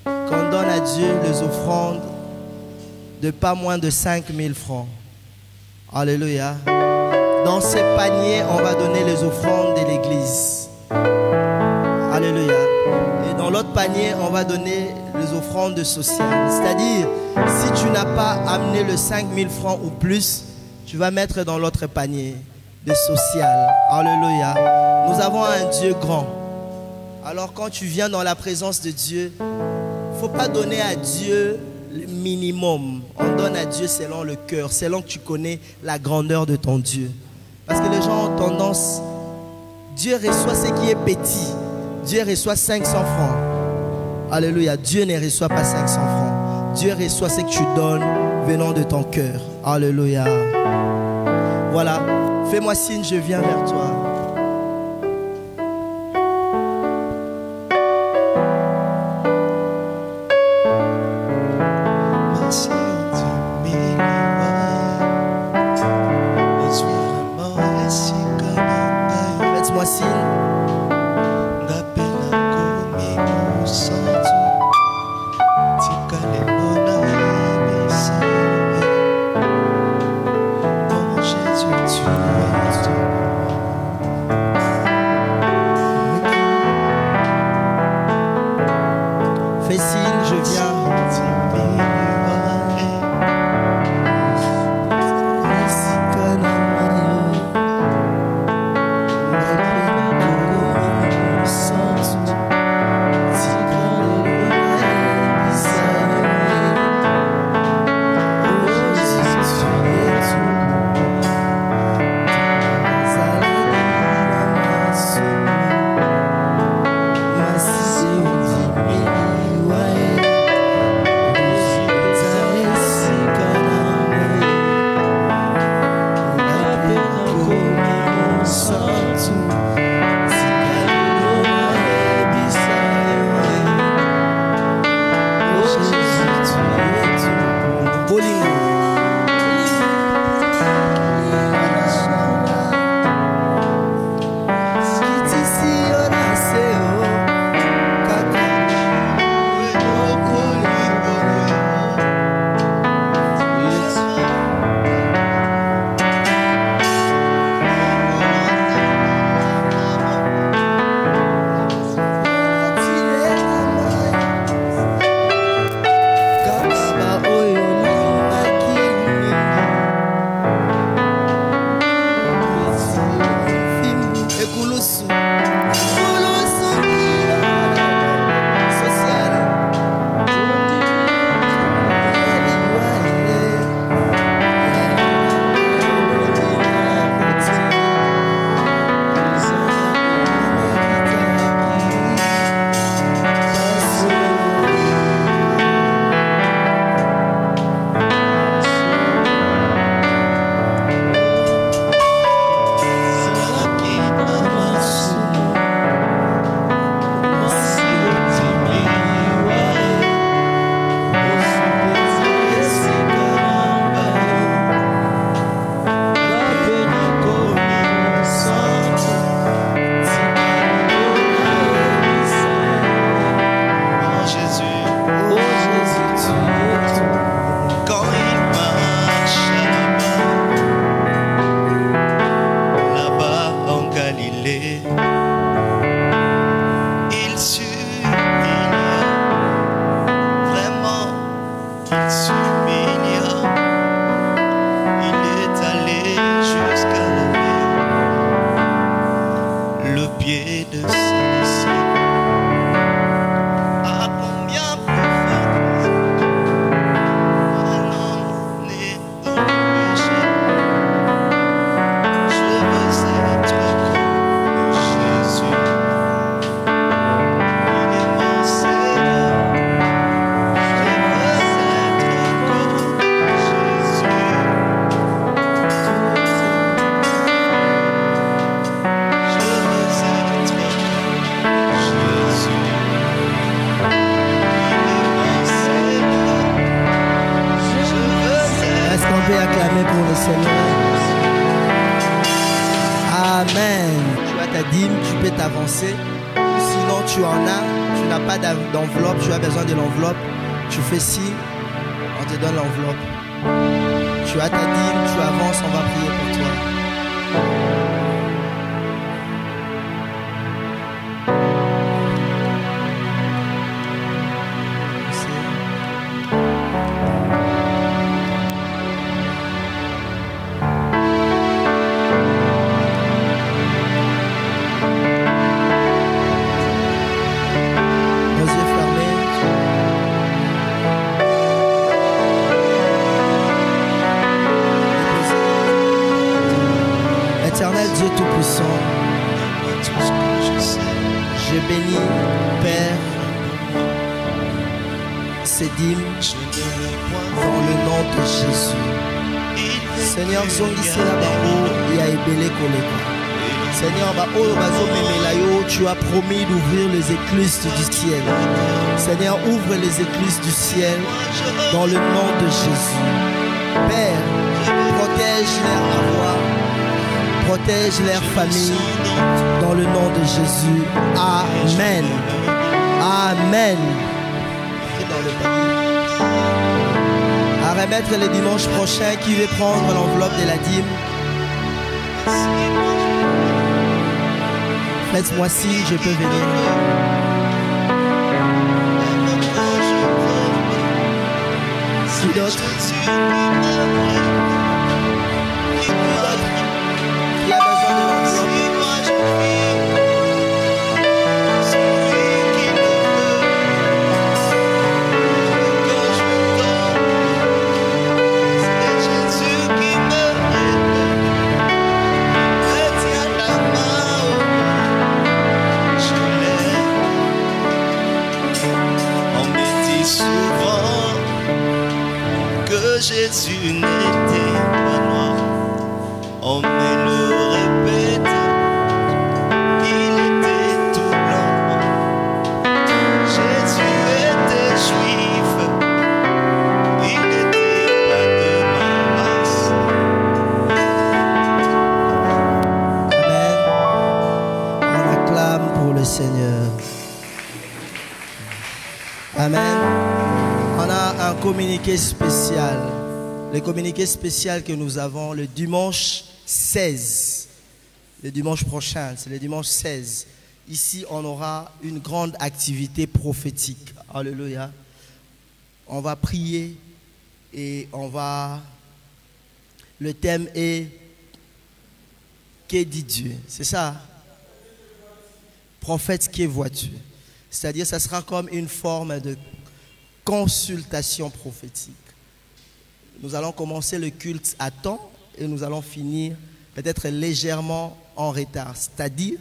qu'on donne à Dieu les offrandes de pas moins de 5 000 francs. Alléluia. Dans ces paniers, on va donner les offrandes de l'église. Alléluia. Et dans l'autre panier, on va donner les offrandes sociales. C'est-à-dire, si tu n'as pas amené le 5 000 francs ou plus, tu vas mettre dans l'autre panier de social. Alléluia. Nous avons un Dieu grand. Alors quand tu viens dans la présence de Dieu, il ne faut pas donner à Dieu le minimum. On donne à Dieu selon le cœur, selon que tu connais la grandeur de ton Dieu. Parce que les gens ont tendance, Dieu reçoit ce qui est petit. Dieu reçoit 500 francs. Alléluia. Dieu ne reçoit pas 500 francs. Dieu reçoit ce que tu donnes venant de ton cœur. Alléluia. Voilà. Fais-moi signe, je viens vers toi. Faites-moi signe. pour le Seigneur. Amen. Tu as ta dîme, tu peux t'avancer. Sinon tu en as, tu n'as pas d'enveloppe, tu as besoin de l'enveloppe. Tu fais signe, on te donne l'enveloppe. Tu as ta dîme, tu avances, on va prier pour toi. Dieu Tout-Puissant, je bénis, Père, ces dîmes dans le nom de Jésus. Seigneur, zongisi la bango ya ebele koleka. Seigneur, tu as promis d'ouvrir les écluses du ciel. Seigneur, ouvre les écluses du ciel dans le nom de Jésus. Père, protège leur avoir. Protège leur famille dans le nom de Jésus. Amen. Amen. À remettre le dimanche prochain, qui veut prendre l'enveloppe de la dîme? Faites-moi signe, je peux venir. Qui d'autre? Jésus n'était pas noir, on me le répète, il était tout blanc. Jésus était juif, il n'était pas de ma race. Amen. On acclame pour le Seigneur. Amen. On a un communiqué spécial. Le communiqué spécial que nous avons le dimanche 16. Le dimanche prochain, c'est le dimanche 16. Ici, on aura une grande activité prophétique. Alléluia. On va prier et on va... Le thème est « Que dit Dieu ?» C'est ça? Prophète, que vois-tu? C'est-à-dire, ça sera comme une forme de consultation prophétique. Nous allons commencer le culte à temps et nous allons finir peut-être légèrement en retard. C'est-à-dire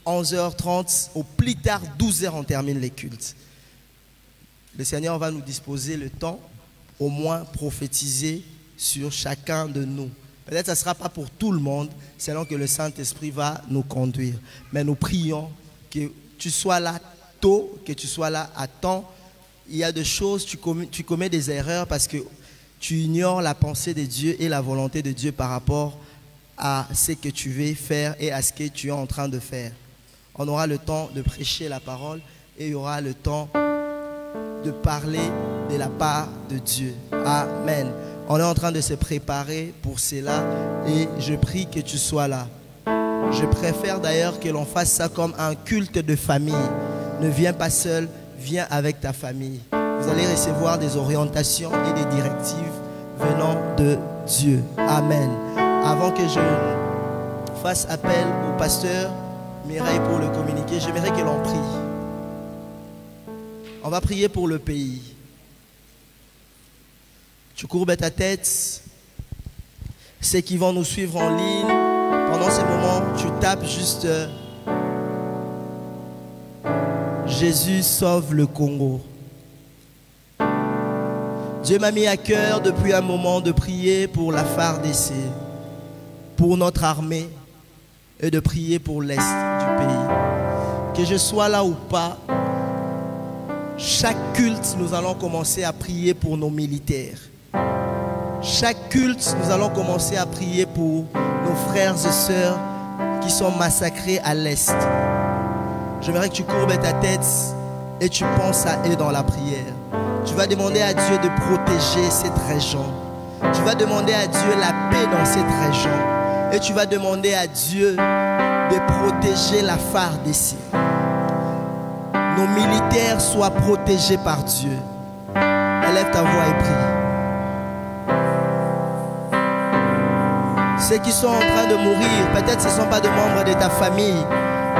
11h30, au plus tard 12h, on termine les cultes. Le Seigneur va nous disposer le temps, au moins prophétiser sur chacun de nous. Peut-être que ce ne sera pas pour tout le monde, selon que le Saint-Esprit va nous conduire. Mais nous prions que tu sois là tôt, que tu sois là à temps. Il y a des choses, tu commets des erreurs parce que tu ignores la pensée de Dieu et la volonté de Dieu par rapport à ce que tu veux faire et à ce que tu es en train de faire. On aura le temps de prêcher la parole et il y aura le temps de parler de la part de Dieu. Amen. On est en train de se préparer pour cela et je prie que tu sois là. Je préfère d'ailleurs que l'on fasse ça comme un culte de famille. Ne viens pas seul, viens avec ta famille. Vous allez recevoir des orientations et des directives venant de Dieu. Amen. Avant que je fasse appel au pasteur Mireille pour le communiquer, j'aimerais que l'on prie. On va prier pour le pays. Tu courbes ta tête. Ceux qui vont nous suivre en ligne, pendant ces moments, tu tapes juste Jésus sauve le Congo. Dieu m'a mis à cœur depuis un moment de prier pour la FARDC, pour notre armée et de prier pour l'Est du pays. Que je sois là ou pas, chaque culte, nous allons commencer à prier pour nos militaires. Chaque culte, nous allons commencer à prier pour nos frères et sœurs qui sont massacrés à l'Est. J'aimerais que tu courbes ta tête et tu penses à eux dans la prière. Tu vas demander à Dieu de protéger cette région. Tu vas demander à Dieu la paix dans cette région. Et tu vas demander à Dieu de protéger la FARDC. Nos militaires soient protégés par Dieu. Élève ta voix et prie. Ceux qui sont en train de mourir, peut-être ce ne sont pas des membres de ta famille,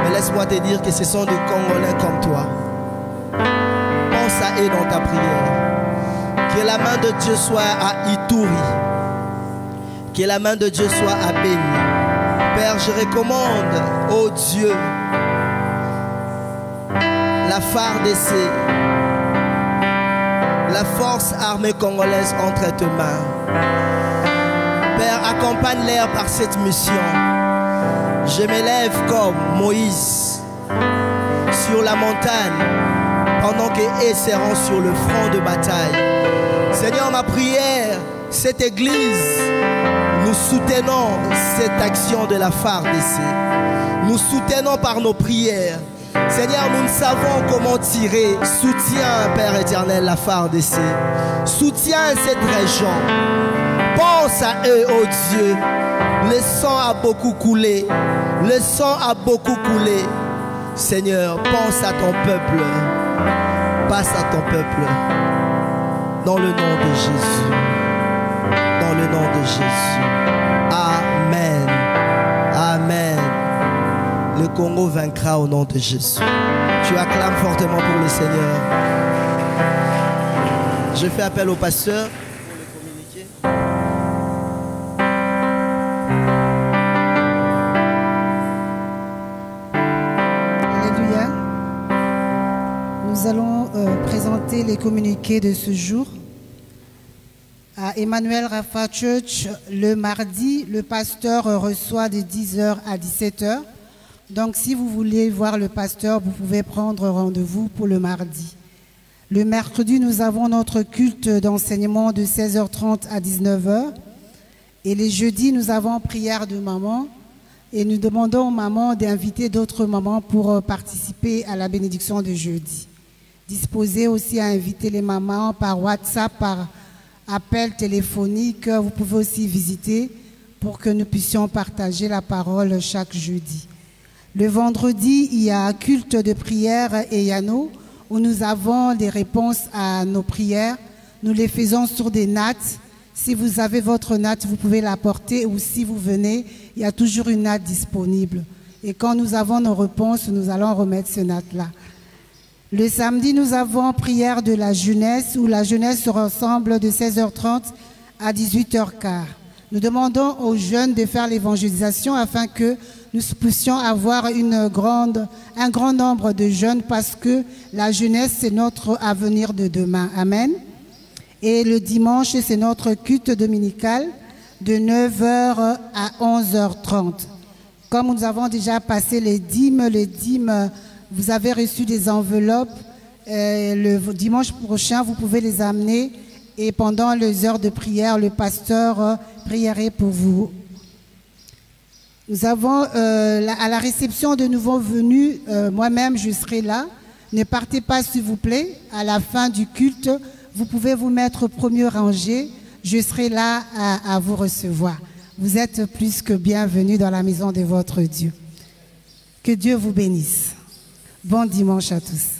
mais laisse-moi te dire que ce sont des Congolais comme toi. Pense à eux dans ta prière. Que la main de Dieu soit à Ituri. Que la main de Dieu soit à Béni. Père, je recommande, oh Dieu, la FARDC, la force armée congolaise entre tes mains. Père, accompagne-les par cette mission. Je m'élève comme Moïse sur la montagne pendant qu'ils seront sur le front de bataille. Seigneur, ma prière, cette église, nous soutenons cette action de la FARDC. Nous soutenons par nos prières. Seigneur, nous ne savons comment tirer. Soutiens, Père éternel, la FARDC. Soutiens cette région. Pense à eux, oh Dieu. Le sang a beaucoup coulé. Le sang a beaucoup coulé. Seigneur, pense à ton peuple. Passe à ton peuple. Dans le nom de Jésus. Dans le nom de Jésus. Amen. Amen. Le Congo vaincra au nom de Jésus. Tu acclames fortement pour le Seigneur. Je fais appel au pasteur pour le communiquer. Alléluia. Nous allons présenter les communiqués de ce jour. À Emmanuel Rapha Church, le mardi, le pasteur reçoit de 10h à 17h. Donc, si vous voulez voir le pasteur, vous pouvez prendre rendez-vous pour le mardi. Le mercredi, nous avons notre culte d'enseignement de 16h30 à 19h. Et les jeudis, nous avons prière de maman. Et nous demandons aux mamans d'inviter d'autres mamans pour participer à la bénédiction de jeudi. Disposez aussi à inviter les mamans par WhatsApp, par appel téléphonique. Vous pouvez aussi visiter pour que nous puissions partager la parole chaque jeudi. Le vendredi, il y a un culte de prière et Yano où nous avons des réponses à nos prières. Nous les faisons sur des nattes. Si vous avez votre natte, vous pouvez la porter ou si vous venez, il y a toujours une natte disponible. Et quand nous avons nos réponses, nous allons remettre ce natte-là. Le samedi, nous avons prière de la jeunesse où la jeunesse se rassemble de 16h30 à 18h15. Nous demandons aux jeunes de faire l'évangélisation afin que nous puissions avoir un grand nombre de jeunes parce que la jeunesse, c'est notre avenir de demain. Amen. Et le dimanche, c'est notre culte dominical de 9h à 11h30. Comme nous avons déjà passé les dîmes, vous avez reçu des enveloppes. Le dimanche prochain, vous pouvez les amener et pendant les heures de prière, le pasteur prierait pour vous. Nous avons à la réception de nouveaux venus, moi-même je serai là. Ne partez pas s'il vous plaît. À la fin du culte, vous pouvez vous mettre au premier rangé. Je serai là à vous recevoir. Vous êtes plus que bienvenus dans la maison de votre Dieu. Que Dieu vous bénisse. Bon dimanche à tous.